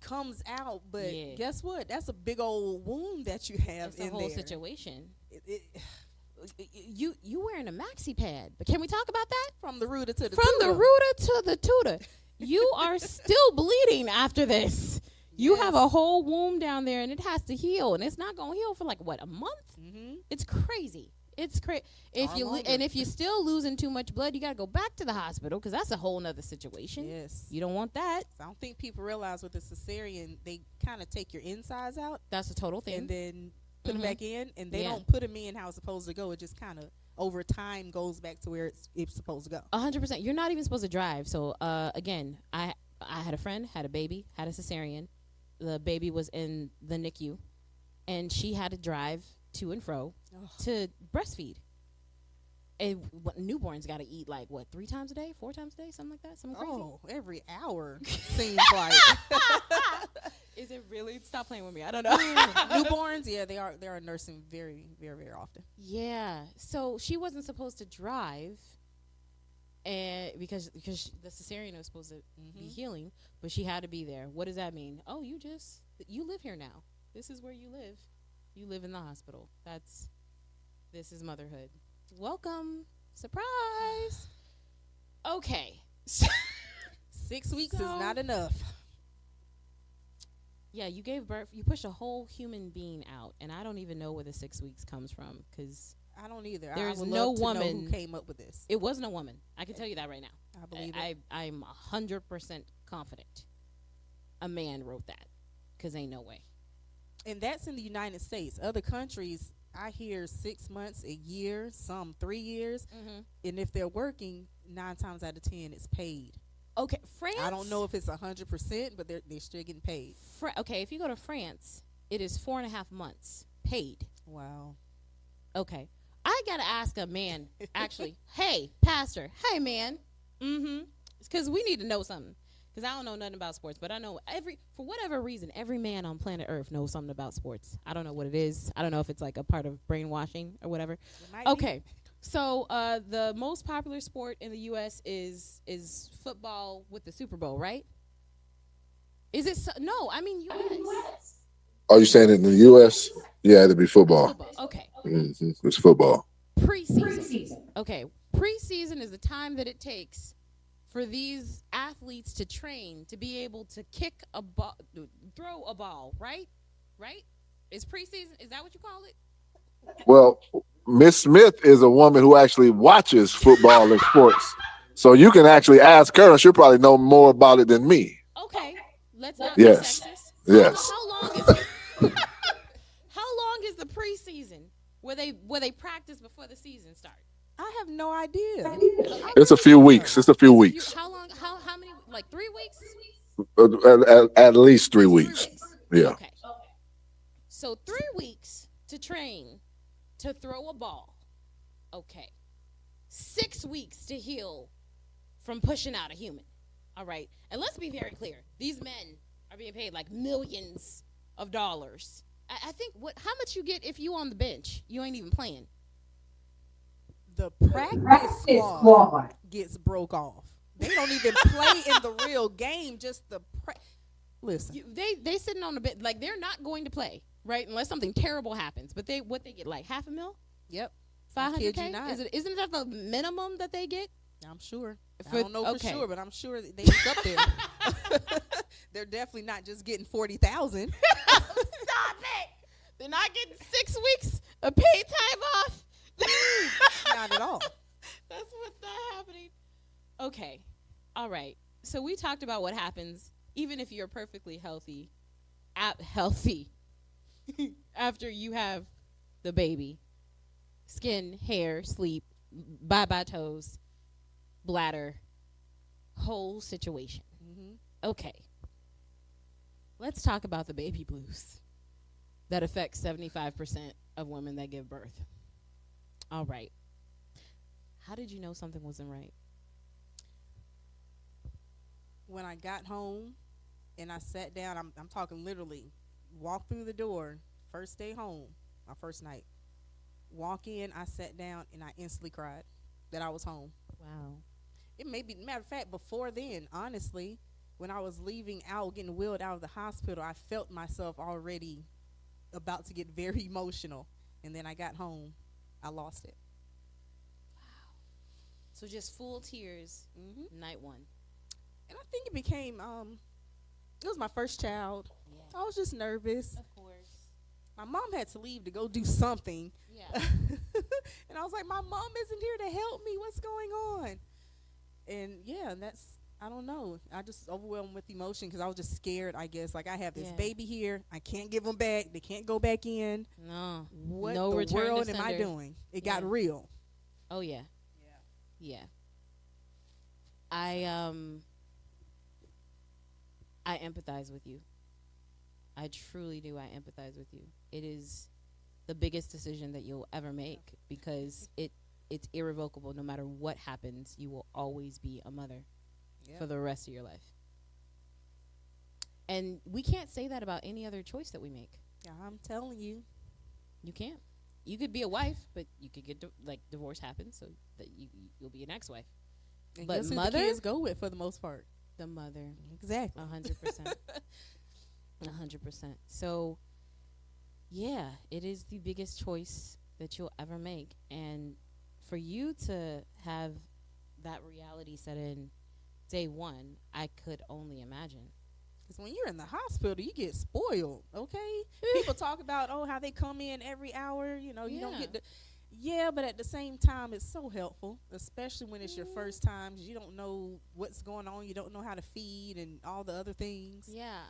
Comes out, but guess what? That's a big old wound that you have in there. It's a whole situation. You wearing a maxi pad, but can we talk about that? From the rooter to the From tutor. the rooter to the tutor. You are still bleeding after this. You have a whole wound down there, and it has to heal, and it's not going to heal for like, what, a month? It's crazy. It's crazy. If you're still losing too much blood, you got to go back to the hospital because that's a whole nother situation. Yes. You don't want that. So I don't think people realize with the cesarean, they kind of take your insides out. That's a total thing. And then put them back in, and they don't put them in how it's supposed to go. It just kind of, over time, goes back to where it's supposed to go. 100%. You're not even supposed to drive. So, again, I had a friend, had a baby, had a cesarean. The baby was in the NICU, and she had to drive to and fro to breastfeed. And newborns got to eat like, what, 3 times a day, 4 times a day, something like that? Something crazy? Oh, every hour seems like. Is it really? Stop playing with me. I don't know. Newborns, yeah, they are nursing very, very, very often. Yeah. So she wasn't supposed to drive, and because the cesarean was supposed to be healing, but she had to be there. What does that mean? Oh, you live here now. This is where you live. You live in the hospital. This is motherhood. Welcome. Surprise. Okay. 6 weeks is not enough. Yeah, you gave birth. You pushed a whole human being out, and I don't even know where the 6 weeks comes from because I don't either. There's I would no love to woman know who came up with this. It wasn't a woman. I can tell you that right now. I believe it. I'm 100% confident a man wrote that because ain't no way. And that's in the United States. Other countries, I hear 6 months, a year, some 3 years. And if they're working, 9 times out of 10, it's paid. Okay, France. I don't know if it's 100%, but they're still getting paid. Okay, if you go to France, it is 4.5 months paid. Wow. Okay, I gotta ask a man. Actually, hey, pastor. Hey, man. Because we need to know something. Because I don't know nothing about sports, but I know for whatever reason, every man on planet Earth knows something about sports. I don't know what it is. I don't know if it's like a part of brainwashing or whatever. Okay. So the most popular sport in the U.S. is football with the Super Bowl, right? Is it? No, I mean U.S. Are you saying in the U.S.? Yeah, it'd be football. Okay. It's football. Preseason. Okay. Preseason is the time that it takes for these athletes to train to be able to kick a ball, throw a ball, right? Right? Is preseason? Is that what you call it? Well, Miss Smith is a woman who actually watches football and sports. So you can actually ask her, and she'll probably know more about it than me. Okay. Let's not Yes. be sexist. Yes. How long is the preseason where they practice before the season starts? I have no idea. It's a few weeks. How long? How many? Like 3 weeks? At least 3 weeks. Yeah. Okay. So 3 weeks to train to throw a ball. Okay. 6 weeks to heal from pushing out a human. All right. And let's be very clear. These men are being paid like millions of dollars. I think how much you get if you on the bench? You ain't even playing. The practice squad gets broke off. They don't even play in the real game. Just the listen. They sitting on the bench like they're not going to play, right? Unless something terrible happens. But they get like $500,000. Yep. $500K. Isn't that the minimum that they get? I'm sure. I don't know for sure, but I'm sure they up there. They're definitely not just getting 40,000. Stop it! They're not getting 6 weeks of paid time off. Not at all. That's what's not happening. Okay. All right. So we talked about what happens even if you're perfectly healthy after you have the baby. Skin, hair, sleep, bye-bye toes, bladder, whole situation. Okay. Let's talk about the baby blues that affects 75% of women that give birth. All right. How did you know something wasn't right? When I got home and I sat down, I'm talking literally, walked through the door, first day home, my first night. Walk in, I sat down, and I instantly cried that I was home. Wow. It may be, matter of fact, before then, honestly, when I was leaving out, getting wheeled out of the hospital, I felt myself already about to get very emotional. And then I got home, I lost it. Wow. So just full tears, night one. And I think it became, it was my first child. Yeah. I was just nervous. Of course. My mom had to leave to go do something. Yeah. And I was like, my mom isn't here to help me. What's going on? And yeah, that's, I don't know. I just overwhelmed with emotion because I was just scared, I guess. Like, I have this baby here. I can't give them back. They can't go back in. No. What No the return to world am I sender. doing? It got real. Oh, yeah. Yeah. I empathize with you. I truly do. I empathize with you. It is the biggest decision that you'll ever make because it's irrevocable. No matter what happens, you will always be a mother for the rest of your life. And we can't say that about any other choice that we make. Yeah, I'm telling you. You can't. You could be a wife, but you could get divorce happens, so that you'll be an ex-wife. And But guess who mother, the kids go with for the most part? the mother, Exactly. 100%, 100%. So, yeah, it is the biggest choice that you'll ever make, and for you to have that reality set in day one, I could only imagine. Because when you're in the hospital, you get spoiled, okay? People talk about, how they come in every hour. You know, you don't get the... Yeah, but at the same time, it's so helpful, especially when it's your first time. You don't know what's going on. You don't know how to feed and all the other things. Yeah.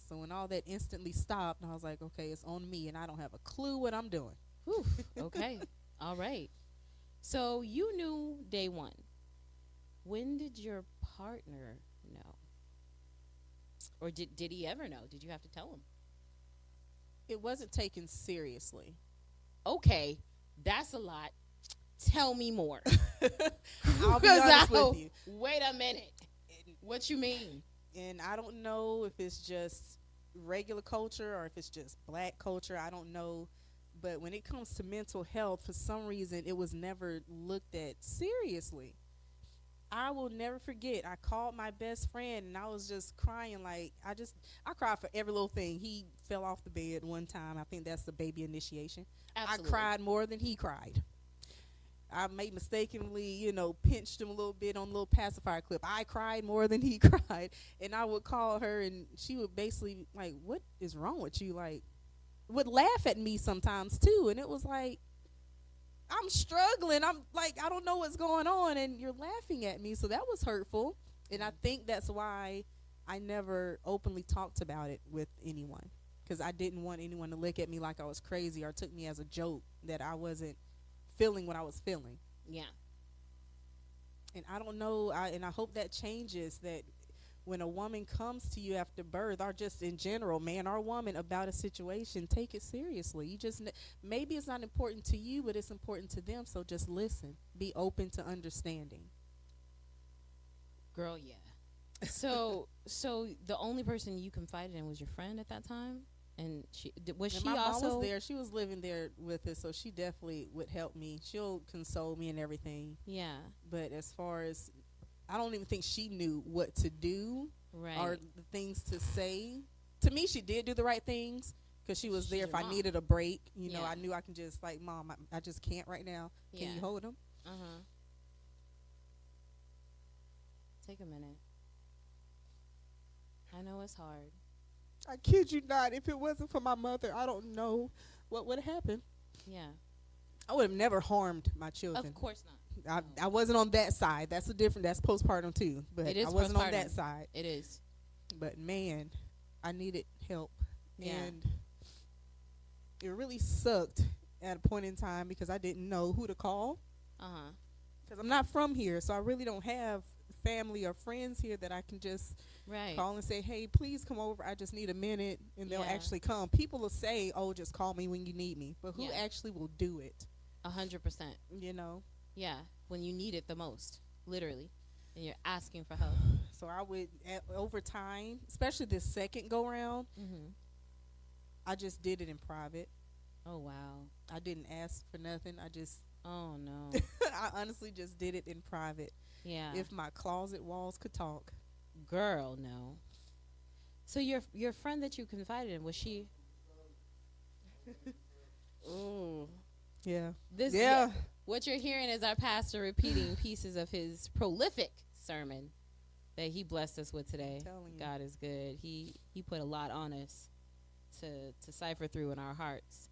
So when all that instantly stopped, I was like, okay, it's on me, and I don't have a clue what I'm doing. Whew. Okay. All right. So you knew day one. When did your partner know? Or did he ever know? Did you have to tell him? It wasn't taken seriously. Okay, that's a lot. Tell me more. I'll be honest with you. Wait a minute. What you mean? And I don't know if it's just regular culture or if it's just black culture. I don't know. But when it comes to mental health, for some reason, it was never looked at seriously. I will never forget. I called my best friend and I was just crying. Like, I cried for every little thing. He fell off the bed one time. I think that's the baby initiation. Absolutely. I cried more than he cried. I may mistakenly, pinched him a little bit on a little pacifier clip. I cried more than he cried. And I would call her and she would basically, like, what is wrong with you? Like, would laugh at me sometimes too. And it was like, I'm struggling. I'm like, I don't know what's going on, and you're laughing at me. So that was hurtful. And I think that's why I never openly talked about it with anyone, because I didn't want anyone to look at me like I was crazy or took me as a joke, that I wasn't feeling what I was feeling. Yeah. And I don't know, and I hope that changes, that when a woman comes to you after birth, or just in general, man or woman, about a situation, take it seriously. You just, maybe it's not important to you, but it's important to them. So just listen. Be open to understanding. Girl, yeah. So the only person you confided in was your friend at that time, and My mom was there. She was living there with us, so she definitely would help me. She'll console me and everything. Yeah. But as far as, I don't even think she knew what to do, right, or the things to say. To me, she did do the right things, because she was there if I mom. needed a break. Yeah. I knew I can just, like, Mom, I just can't right now. Can you hold him? Uh-huh. Take a minute. I know it's hard. I kid you not. If it wasn't for my mother, I don't know what would have happened. Yeah. I would have never harmed my children. Of course not. I wasn't on that side. That's that's postpartum too. But It is I wasn't on postpartum. that side. It is. But man, I needed help. Yeah. And it really sucked at a point in time because I didn't know who to call. Because I'm not from here, so I really don't have family or friends here that I can just call and say, hey, please come over. I just need a minute, and they'll actually come. People will say, oh, just call me when you need me. But who actually will do it? 100%. You know? Yeah, when you need it the most, literally, and you're asking for help. So I would, over time, especially this second go-round, I just did it in private. Oh, wow. I didn't ask for nothing. I just... Oh, no. I honestly just did it in private. Yeah. If my closet walls could talk. Girl, no. So your friend that you confided in, was she... Ooh. Yeah. What you're hearing is our pastor repeating pieces of his prolific sermon that he blessed us with today. God is good. He put a lot on us to cipher through in our hearts.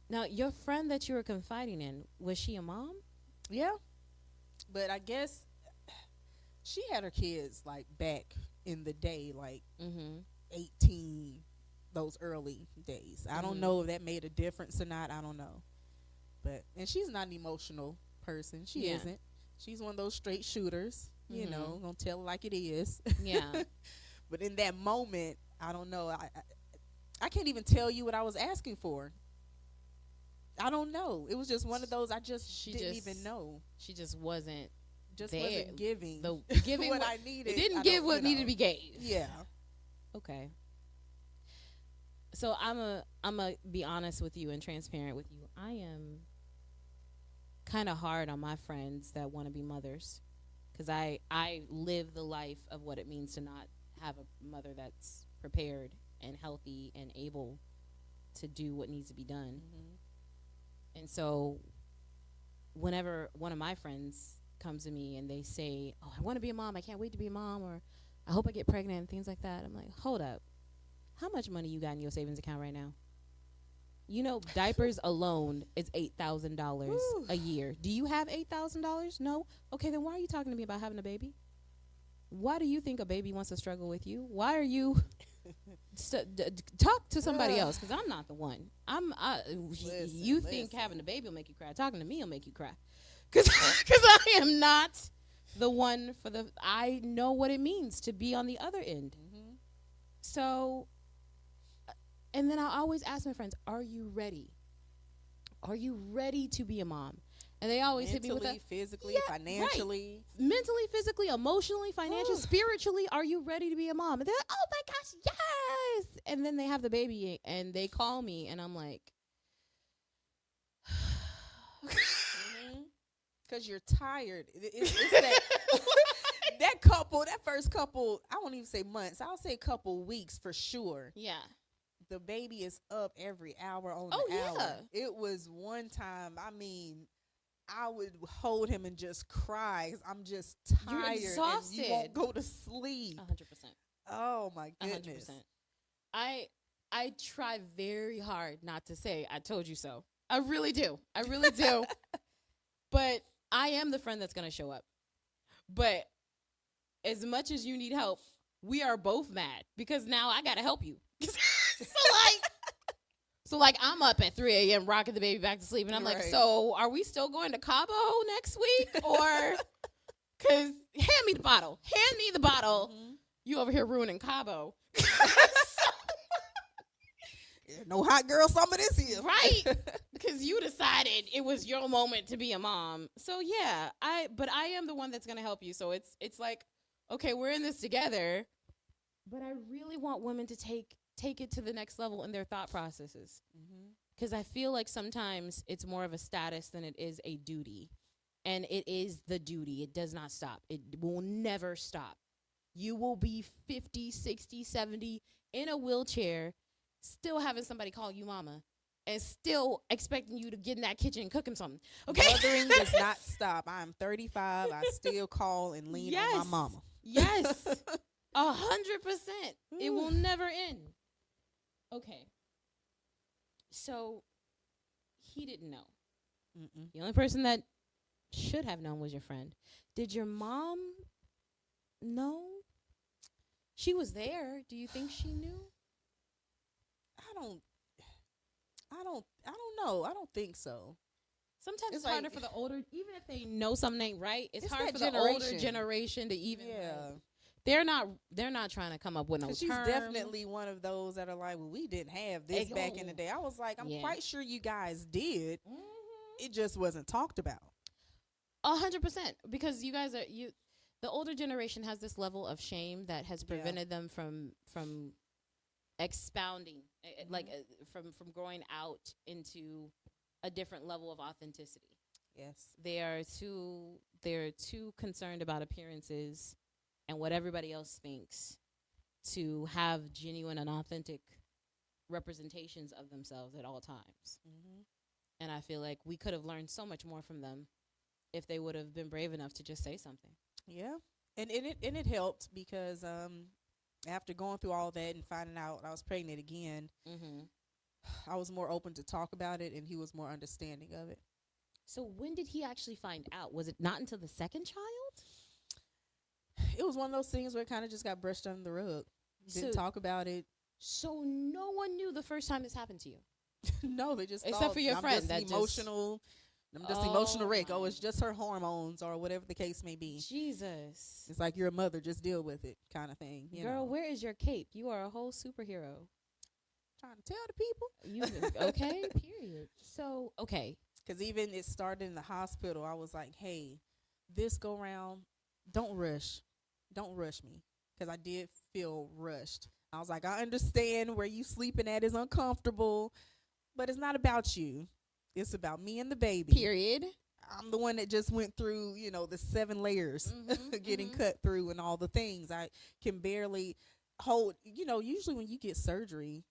Now, your friend that you were confiding in, was she a mom? Yeah. But I guess she had her kids, like, back in the day, like 18, those early days. I don't know if that made a difference or not. I don't know. And she's not an emotional person. She isn't. She's one of those straight shooters, you know, gonna tell it like it is. Yeah. But in that moment, I don't know. I can't even tell you what I was asking for. I don't know. It was just one of those I just didn't even know. She just wasn't wasn't giving giving what I needed. It didn't give what needed to be gave. Yeah. Okay. So I'm a be honest with you and transparent with you. I am kind of hard on my friends that want to be mothers, because I live the life of what it means to not have a mother that's prepared and healthy and able to do what needs to be done. And so whenever one of my friends comes to me and they say, oh, I want to be a mom, I can't wait to be a mom, or I hope I get pregnant and things like that, I'm like, hold up. How much money you got in your savings account right now? You know, diapers alone is $8,000 a year. Do you have $8,000? No? Okay, then why are you talking to me about having a baby? Why do you think a baby wants to struggle with you? Why are you... talk to somebody else, because I'm not the one. You think having a baby will make you cry. Talking to me will make you cry, because I am not the one for the... I know what it means to be on the other end. So... And then I always ask my friends, are you ready? Are you ready to be a mom? And they always hit me with that. Physically, financially. Right. Mentally, physically, emotionally, financially, spiritually, are you ready to be a mom? And they're like, oh my gosh, yes! And then they have the baby and they call me and I'm like... Because you're tired. It's that... that first couple, I won't even say months. I'll say couple weeks for sure. Yeah. The baby is up every hour on the hour. It was one time, I mean, I would hold him and just cry. I'm just tired. You're exhausted. And you won't go to sleep. 100%. Oh, my goodness. 100%. I try very hard not to say, I told you so. I really do. I really do. But I am the friend that's going to show up. But as much as you need help, we are both mad because now I got to help you. So I'm up at 3 a.m. rocking the baby back to sleep, and I'm like, so are we still going to Cabo next week? Or, because hand me the bottle. You over here ruining Cabo. No hot girl summer this year. Right. Because you decided it was your moment to be a mom. So, yeah, but I am the one that's going to help you. So it's like, okay, we're in this together. But I really want women to take it to the next level in their thought processes. Because I feel like sometimes it's more of a status than it is a duty. And it is the duty. It does not stop. It will never stop. You will be 50, 60, 70 in a wheelchair, still having somebody call you mama, and still expecting you to get in that kitchen and cook him something. Okay? Mothering does not stop. I'm 35. I still call and lean on my mama. Yes. 100%. It will never end. Okay. So he didn't know. The only person that should have known was your friend. Did your mom know? She was there. Do you think she knew? I don't know. I don't think so. Sometimes it's like- harder for the older, even if they know something ain't right. It's hard that for the older generation. generation to even. Yeah. Like, they're not trying to come up with no term. She's definitely one of those that are like, well, we didn't have this back in the day. I was like, I'm quite sure you guys did. It just wasn't talked about. 100%, because you guys the older generation has this level of shame that has prevented them from expounding, from growing out into a different level of authenticity. Yes. They're too concerned about appearances and what everybody else thinks to have genuine and authentic representations of themselves at all times. Mm-hmm. And I feel like we could have learned so much more from them if they would have been brave enough to just say something. Yeah. And it helped because after going through all that and finding out I was pregnant again, I was more open to talk about it, and he was more understanding of it. So when did he actually find out? Was it not until the second child? It was one of those things where it kind of just got brushed under the rug. Didn't talk about it. So no one knew the first time this happened to you? No, they just Except thought for your I'm friend just that emotional. I'm just emotional wreck. Oh, it's just her hormones or whatever the case may be. Jesus. It's like you're a mother, just deal with it kind of thing. Girl, where is your cape? You are a whole superhero. Trying to tell the people. Okay, period. So, okay. Because even it started in the hospital, I was like, hey, this go round, don't rush. Don't rush me. Because I did feel rushed. I was like, I understand where you sleeping at is uncomfortable, but it's not about you. It's about me and the baby. Period. I'm the one that just went through, the 7 layers getting cut through and all the things. I can barely hold, usually when you get surgery,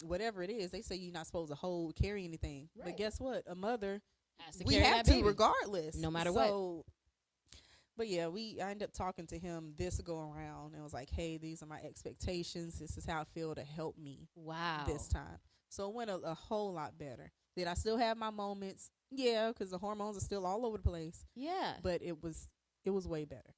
whatever it is, they say you're not supposed to carry anything. Right. But guess what? A mother, Has to we carry have that to baby, regardless. no matter what. But yeah, I ended up talking to him this go around and was like, hey, these are my expectations. This is how I feel to help me this time. So it went a whole lot better. Did I still have my moments? Yeah, because the hormones are still all over the place. Yeah. But it was way better.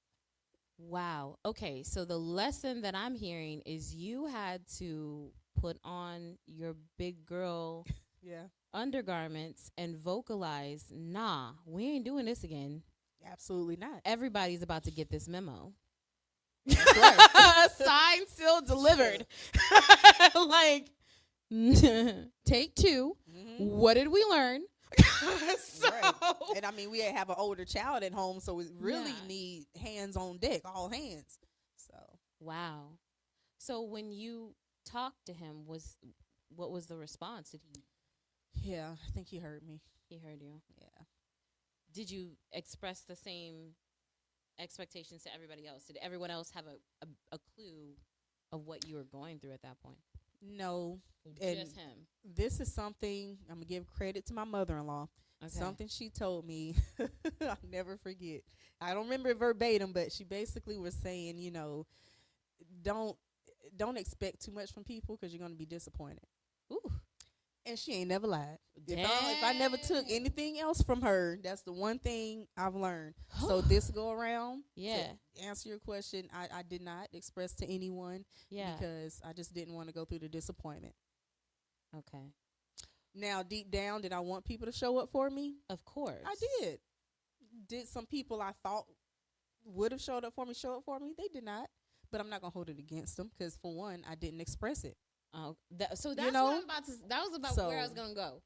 Wow. Okay, so the lesson that I'm hearing is you had to put on your big girl undergarments and vocalize, nah, we ain't doing this again. Absolutely not. Everybody's about to get this memo. Right. Signed, sealed, delivered. Like, take 2. What did we learn? Right. And I mean, we have an older child at home, so we really need hands on deck, all hands. So wow. So when you talked to him, what was the response? Did he? Yeah, I think he heard me. He heard you. Yeah. Did you express the same expectations to everybody else? Did everyone else have a clue of what you were going through at that point? No. Just him. This is something, I'm going to give credit to my mother-in-law. Okay. Something she told me, I'll never forget. I don't remember it verbatim, but she basically was saying, don't expect too much from people because you're going to be disappointed. Ooh. And she ain't never lied. If I never took anything else from her, that's the one thing I've learned. So this go around, to answer your question, I did not express to anyone because I just didn't want to go through the disappointment. Okay. Now, deep down, did I want people to show up for me? Of course. I did. Did some people I thought would have showed up for me show up for me? They did not. But I'm not going to hold it against them because, for one, I didn't express it. Oh, so that's what I'm about to. That was about where I was gonna go.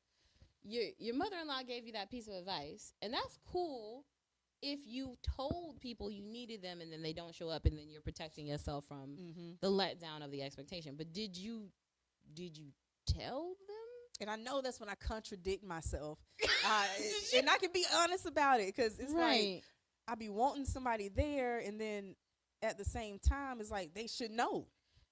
Your mother-in-law gave you that piece of advice, and that's cool. If you told people you needed them, and then they don't show up, and then you're protecting yourself from the letdown of the expectation. But did you tell them? And I know that's when I contradict myself, and I can be honest about it because it's like I be wanting somebody there, and then at the same time, it's like they should know.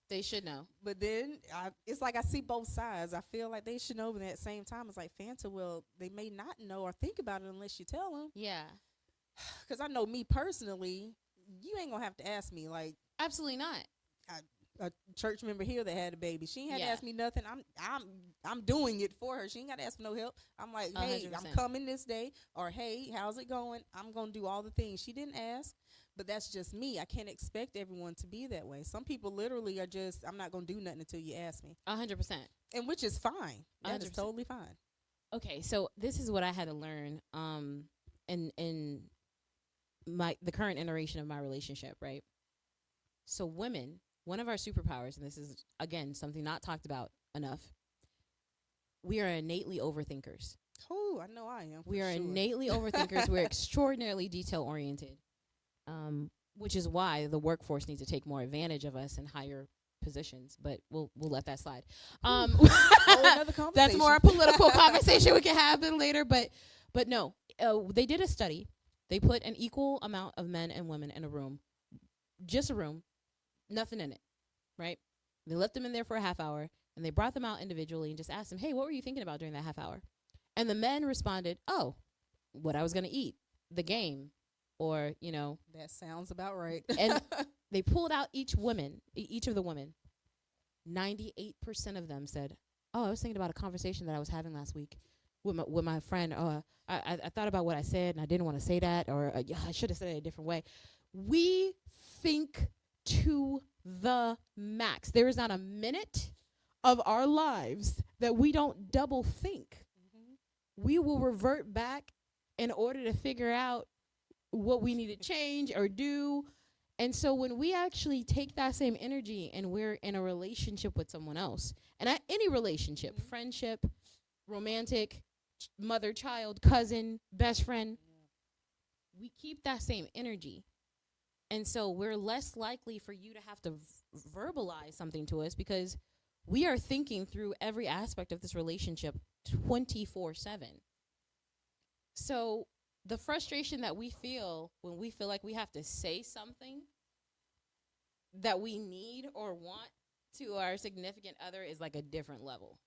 They should know. But then it's like I see both sides. I feel like they should know, but at the same time, it's like, Fanta, well, they may not know or think about it unless you tell them. Yeah. Because I know me personally, you ain't going to have to ask me. Like, absolutely not. A church member here that had a baby, she ain't had to ask me nothing. I'm doing it for her. She ain't got to ask for no help. I'm like, hey, 100%. I'm coming this day. Or, hey, how's it going? I'm going to do all the things. She didn't ask. But that's just me. I can't expect everyone to be that way. Some people literally are just, I'm not going to do nothing until you ask me. 100%. And which is fine. That 100%. Is totally fine. Okay, so this is what I had to learn in the current iteration of my relationship, right? So women, one of our superpowers, and this is again something not talked about enough, we are innately overthinkers. Oh, I know I am. We are sure. innately overthinkers. We're extraordinarily detail oriented, which is why the workforce needs to take more advantage of us in higher positions. But we'll let that slide. Another conversation. That's more a political conversation we can have later. But no, they did a study. They put an equal amount of men and women in a room, just a room, nothing in it, right? They left them in there for a half hour, and they brought them out individually and just asked them, hey, what were you thinking about during that half hour? And the men responded, oh, what I was going to eat, the game, or, That sounds about right. And they pulled out each of the women. 98% of them said, oh, I was thinking about a conversation that I was having last week with my friend. I thought about what I said, and I didn't want to say that, or I should have said it a different way. We think to the max. There is not a minute of our lives that we don't double think. We will revert back in order to figure out what we need to change or do. And so when we actually take that same energy and we're in a relationship with someone else, and any relationship, friendship, romantic, mother, child, cousin, best friend, we keep that same energy. And so we're less likely for you to have to verbalize something to us because we are thinking through every aspect of this relationship 24/7. So the frustration that we feel when we feel like we have to say something that we need or want to our significant other is like a different level.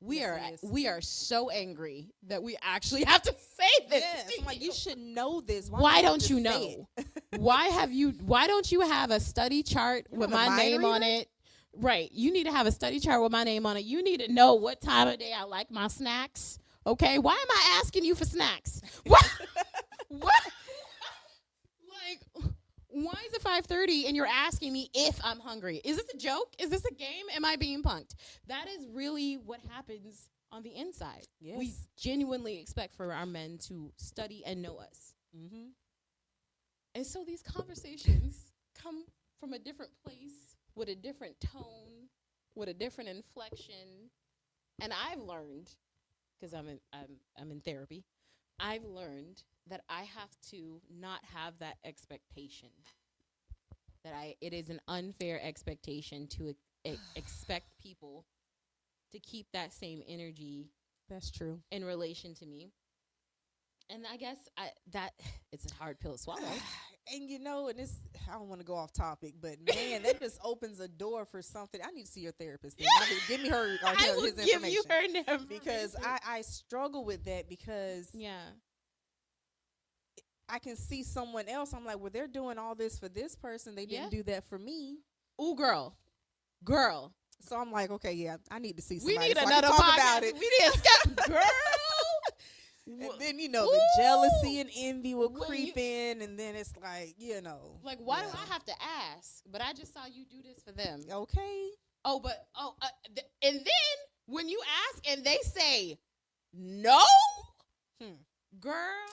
We are so angry that we actually have to say this. Yes, I'm like, you should know this. Why don't you know? Why don't you have a study chart with my name on it? Right. You need to have a study chart with my name on it. You need to know what time of day I like my snacks. Okay? Why am I asking you for snacks? What? Like, why is it 5:30 and you're asking me if I'm hungry? Is this a joke? Is this a game? Am I being punked? That is really what happens on the inside. Yes. We genuinely expect for our men to study and know us. Mm-hmm. And so these conversations come from a different place, with a different tone, with a different inflection. And I've learned, because I'm in therapy, I've learned that I have to not have that expectation. It is an unfair expectation to expect people to keep that same energy. That's true. In relation to me. And I guess that it's a hard pill to swallow. And and I don't want to go off topic, but man, that just opens a door for something. I need to see your therapist. Then. Give me her or I will his give information. you her information. Because I struggle with that because I can see someone else. I'm like, well, they're doing all this for this person. They didn't do that for me. Ooh, girl. So I'm like, okay, yeah, I need to see somebody. We need so another I can talk podcast. about it. We need a girl. And then, the jealousy and envy will creep in, and then it's like, Like, why do I have to ask? But I just saw you do this for them. Okay. And then when you ask and they say no, girl.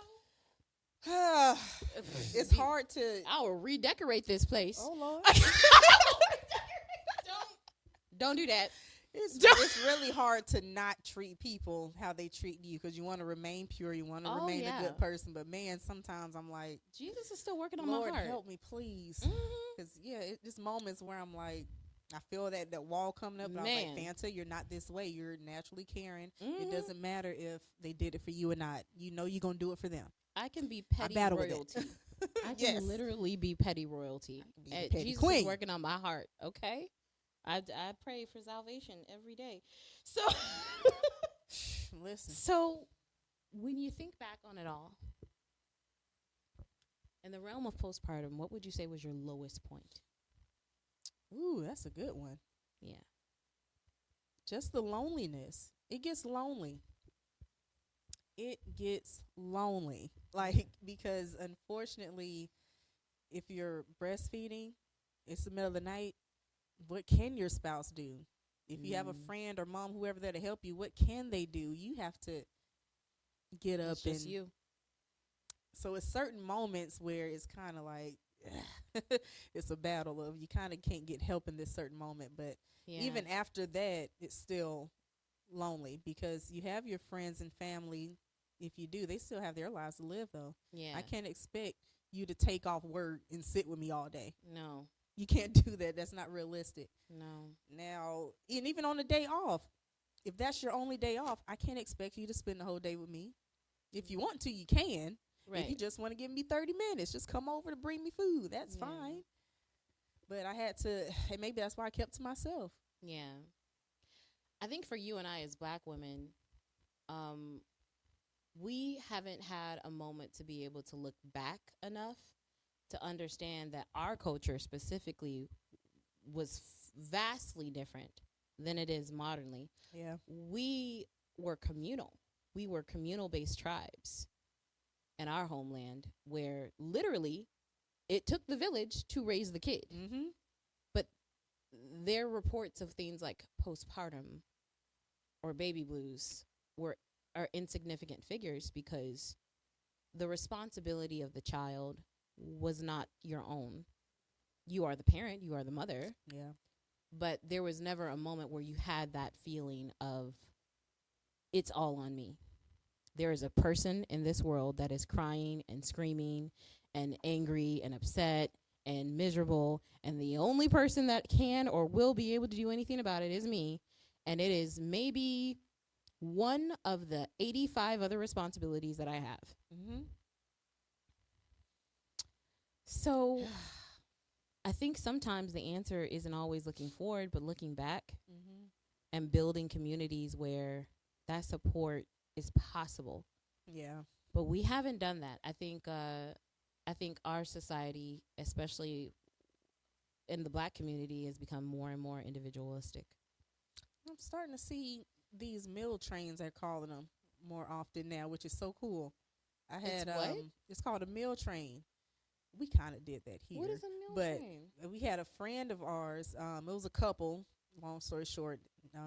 It's hard to. I will redecorate this place. Oh, Lord. Don't do that. It's really hard to not treat people how they treat you because you want to remain pure. You want to remain a good person. But, man, sometimes I'm like, Jesus is still working on Lord, my heart. help me, please. Because, it's just moments where I'm like, I feel that wall coming up. And I was like, Fanta, you're not this way. You're naturally caring. It doesn't matter if they did it for you or not. You know you're going to do it for them. I can be petty royalty. I can literally be petty royalty. Petty Jesus queen. is working on my heart, okay? I pray for salvation every day. So, listen. So, when you think back on it all, in the realm of postpartum, what would you say was your lowest point? Ooh, that's a good one. Yeah. Just the loneliness. It gets lonely. Like, because unfortunately, if you're breastfeeding, it's the middle of the night. What can your spouse do? If you have a friend or mom, whoever there to help you, what can they do? You have to get up It's just and you. So it's certain moments where it's kind of like it's a battle of you kind of can't get help in this certain moment, but even after that, it's still lonely because you have your friends and family. If you do, they still have their lives to live though. Yeah. I can't expect you to take off work and sit with me all day. No. You can't do that. That's not realistic. No. Now, and even on a day off, if that's your only day off, I can't expect you to spend the whole day with me. If you want to, you can. Right. If you just want to give me 30 minutes, just come over to bring me food. That's fine. But I had to, and maybe that's why I kept to myself. Yeah. I think for you and I as Black women, we haven't had a moment to be able to look back enough to understand that our culture specifically was vastly different than it is modernly. Yeah. We were communal. We were communal-based tribes in our homeland where literally it took the village to raise the kid. Mm-hmm. But their reports of things like postpartum or baby blues are insignificant figures because the responsibility of the child was not your own. You are the parent, you are the mother. Yeah. But there was never a moment where you had that feeling of it's all on me. There is a person in this world that is crying and screaming and angry and upset and miserable, and the only person that can or will be able to do anything about it is me, and it is maybe one of the 85 other responsibilities that I have. Mm-hmm. So I think sometimes the answer isn't always looking forward, but looking back and building communities where that support is possible. Yeah. But we haven't done that. I think our society, especially in the Black community, has become more and more individualistic. I'm starting to see these meal trains, they're calling them, more often now, which is so cool. I had it's called a meal train. We kind of did that here. What is a meal train? We had a friend of ours. It was a couple. Long story short,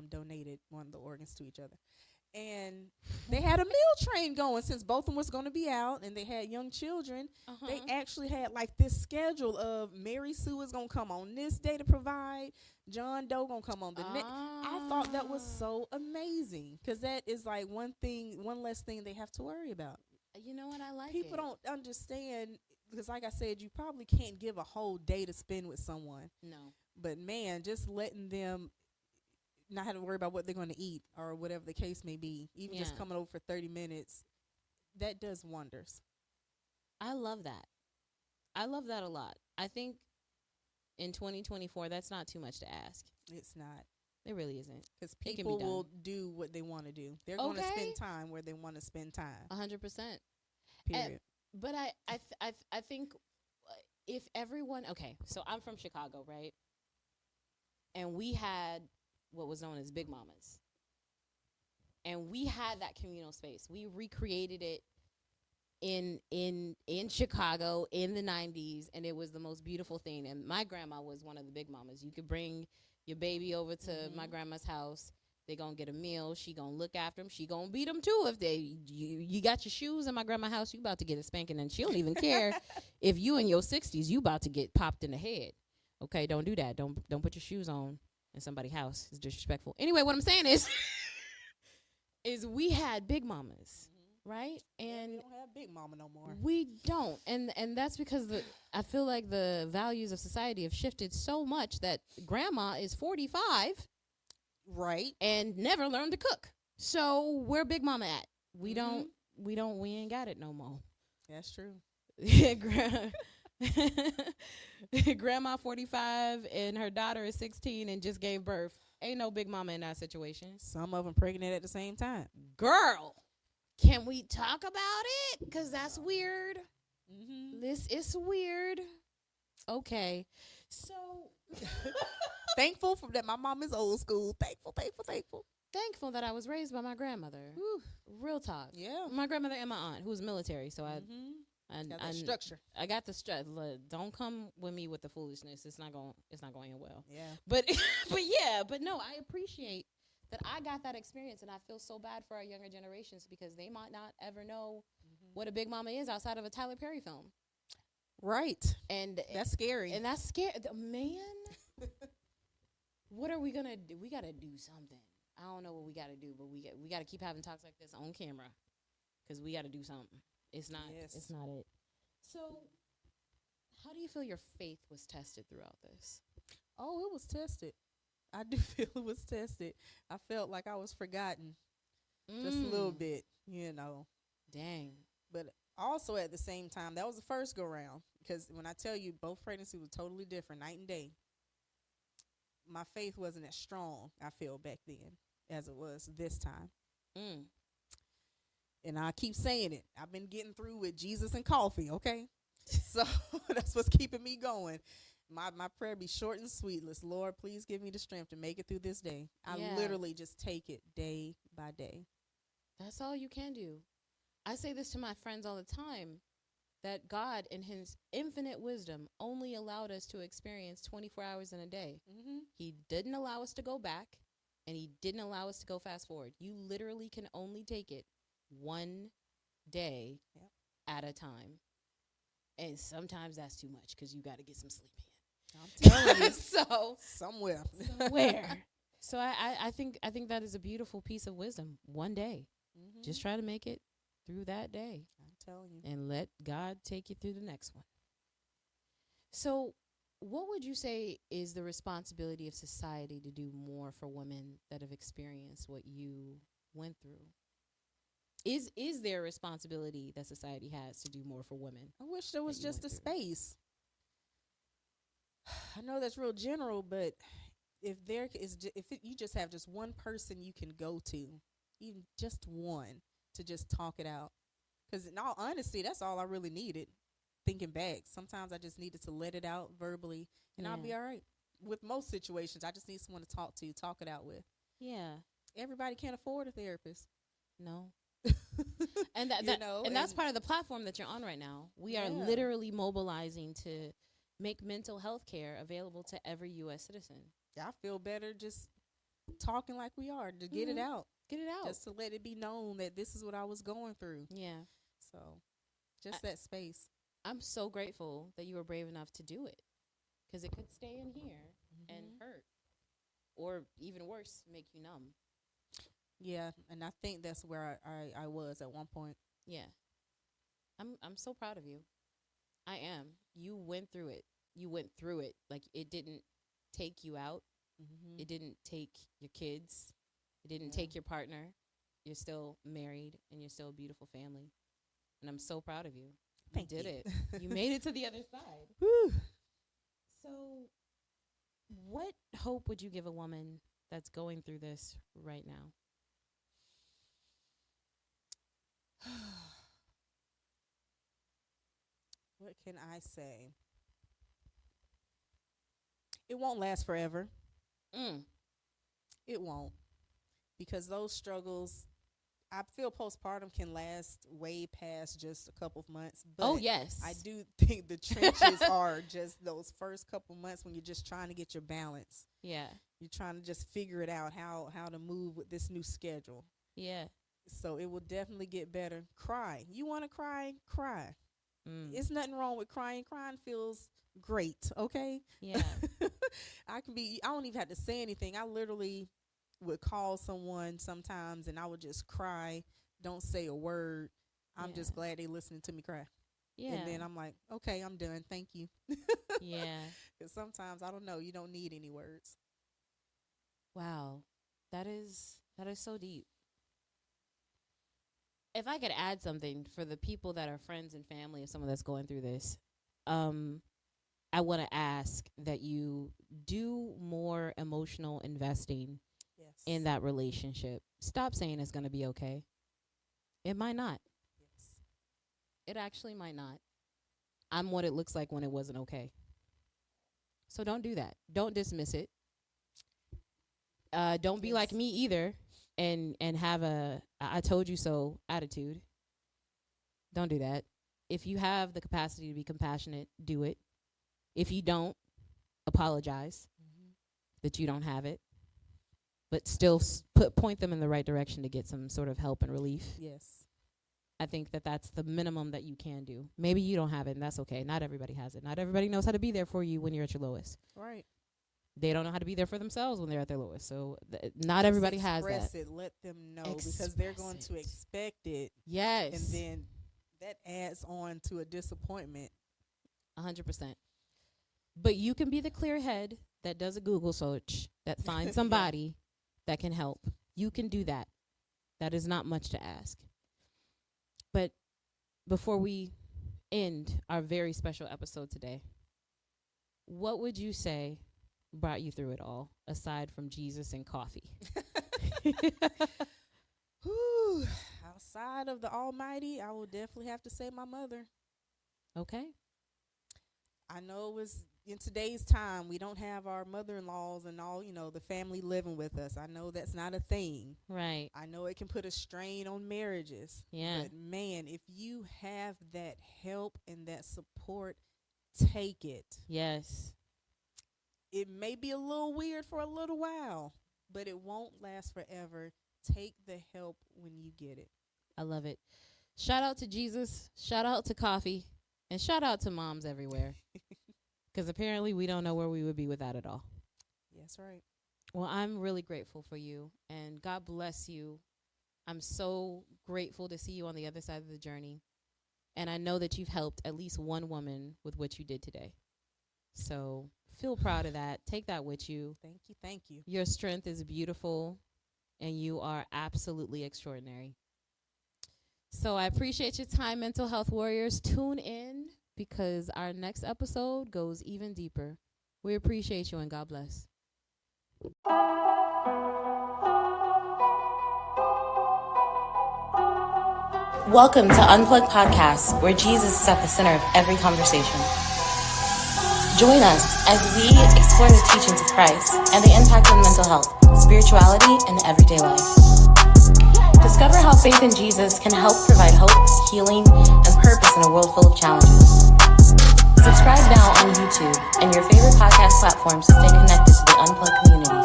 donated one of the organs to each other, and they had a meal train going since both of them was going to be out, and they had young children. They actually had like this schedule of Mary Sue is going to come on this day to provide. John Doe going to come on the next. I thought that was so amazing because that is like one less thing they have to worry about. You know what? I like People it. don't understand because, like I said, you probably can't give a whole day to spend with someone. No. But, man, just letting them not have to worry about what they're going to eat or whatever the case may be, even just coming over for 30 minutes, that does wonders. I love that. I love that a lot. I think in 2024, that's not too much to ask. It's not. It really isn't. Because people will do what they want to do. They're going to spend time where they want to spend time. 100%. Period. But I think if everyone, okay, so I'm from Chicago, right? And we had what was known as Big Mamas. And we had that communal space. We recreated it in Chicago in the 90s, and it was the most beautiful thing. And my grandma was one of the Big Mamas. You could bring your baby over to my grandma's house. They gonna get a meal. She gonna look after them. She gonna beat them too. If you got your shoes in my grandma's house, you about to get a spanking, and she don't even care if you in your 60s, you about to get popped in the head. Okay, don't do that. Don't put your shoes on in somebody's house. It's disrespectful. Anyway, what I'm saying is we had Big Mamas, right? And we don't have Big Mama no more. We don't, and that's because I feel like the values of society have shifted so much that grandma is 45. Right. And never learned to cook. So where Big Mama at? We ain't got it no more. That's true. Grandma 45 and her daughter is 16 and just gave birth. Ain't no Big Mama in that situation. Some of them pregnant at the same time. Girl, can we talk about it? Because that's weird. This is weird. Okay. So... Thankful for that my mom is old school. Thankful. Thankful that I was raised by my grandmother. Whew. Real talk. Yeah. My grandmother and my aunt, who was military, so Got that structure. I got the structure. Don't come with me with the foolishness. It's not going well. Yeah. But but no, I appreciate that I got that experience, and I feel so bad for our younger generations because they might not ever know what a big mama is outside of a Tyler Perry film. Right. And that's scary. And that's scary. Man, what are we going to do? We got to do something. I don't know what we got to do, but we got to keep having talks like this on camera because we got to do something. It's not it. So how do you feel your faith was tested throughout this? Oh, it was tested. I do feel it was tested. I felt like I was forgotten just a little bit, Dang. But also at the same time, that was the first go round. Because when I tell you, both pregnancies were totally different, night and day. My faith wasn't as strong, I feel, back then as it was this time. And I keep saying it. I've been getting through with Jesus and coffee, okay? So that's what's keeping me going. My prayer be short and sweet. Lord, please give me the strength to make it through this day. I literally just take it day by day. That's all you can do. I say this to my friends all the time, that God in his infinite wisdom only allowed us to experience 24 hours in a day. He didn't allow us to go back, and he didn't allow us to go fast forward. You literally can only take it one day at a time. And sometimes that's too much because you got to get some sleep in. I'm telling you. So somewhere. So I think that is a beautiful piece of wisdom. One day. Just try to make it through that day. I'm telling you. And let God take you through the next one. So what would you say is the responsibility of society to do more for women that have experienced what you went through? Is there a responsibility that society has to do more for women? I wish there was just a space. I know that's real general, but if you just have just one person you can go to, even just one, to just talk it out. Because in all honesty, that's all I really needed. Thinking back, sometimes I just needed to let it out verbally, and I'll be all right. With most situations, I just need someone to talk it out with. Yeah. Everybody can't afford a therapist. No. And that's part of the platform that you're on right now. We are literally mobilizing to make mental health care available to every U.S. citizen. I feel better just talking like we are, to get it out. Get it out. Just to let it be known that this is what I was going through. Yeah. So just that space. I'm so grateful that you were brave enough to do it, because it could stay in here and hurt, or even worse, make you numb. Yeah, and I think that's where I was at one point. Yeah. I'm so proud of you. I am. You went through it. Like, it didn't take you out. It didn't take your kids. It didn't take your partner. You're still married, and you're still a beautiful family. And I'm so proud of you. You did it. You made it to the other side. Whew. So what hope would you give a woman that's going through this right now? What can I say? It won't last forever. It won't. Because those struggles, I feel postpartum can last way past just a couple of months. But yes. I do think the trenches are just those first couple months when you're just trying to get your balance. Yeah. You're trying to just figure it out, how to move with this new schedule. Yeah. So it will definitely get better. Cry. You want to cry? Cry. It's nothing wrong with crying. Crying feels great, okay? Yeah. I don't even have to say anything. I literally would call someone sometimes and I would just cry, don't say a word. I'm just glad they listening to me cry. Yeah. And then I'm like, okay, I'm done. Thank you. Yeah. Because sometimes, I don't know, you don't need any words. Wow. That is so deep. If I could add something for the people that are friends and family of someone that's going through this, I want to ask that you do more emotional investing in that relationship. Stop saying it's going to be okay. It might not. Yes. It actually might not. I'm what it looks like when it wasn't okay. So don't do that. Don't dismiss it. Don't be like me either and have a I told you so attitude. Don't do that. if you have the capacity to be compassionate, do it. If you don't, apologize that you don't have it, but still point them in the right direction to get some sort of help and relief. Yes. I think that that's the minimum that you can do. Maybe you don't have it, and that's okay. Not everybody has it. Not everybody knows how to be there for you when you're at your lowest. Right. They don't know how to be there for themselves when they're at their lowest. So not everybody has that. Express it. Let them know, because they're going to expect it. Yes. And then that adds on to a disappointment. 100%. But you can be the clear head that does a Google search, that finds somebody that can help. You can do that. That is not much to ask. But before we end our very special episode today, what would you say brought you through it all, aside from Jesus and coffee? Whew. Outside of the Almighty, I will definitely have to say my mother. Okay. I know it was in today's time, we don't have our mother-in-laws and all, the family living with us. I know that's not a thing. Right. I know it can put a strain on marriages. Yeah. But man, if you have that help and that support, take it. Yes. It may be a little weird for a little while, but it won't last forever. Take the help when you get it. I love it. Shout out to Jesus. Shout out to coffee. And shout out to moms everywhere. Because apparently we don't know where we would be without it all. That's right. Well, I'm really grateful for you. And God bless you. I'm so grateful to see you on the other side of the journey. And I know that you've helped at least one woman with what you did today. So feel proud of that. Take that with you. Thank you. Thank you. Your strength is beautiful. And you are absolutely extraordinary. So I appreciate your time, Mental Health Warriors. Tune in, because our next episode goes even deeper. We appreciate you, and God bless. Welcome to Unplugged Podcast, where Jesus is at the center of every conversation. Join us as we explore the teachings of Christ and the impact of mental health, spirituality, and everyday life. Discover how faith in Jesus can help provide hope, healing, and purpose in a world full of challenges. Subscribe now on YouTube and your favorite podcast platforms to stay connected to the Unplugged community.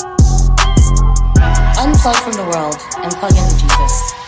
Unplug from the world and plug into Jesus.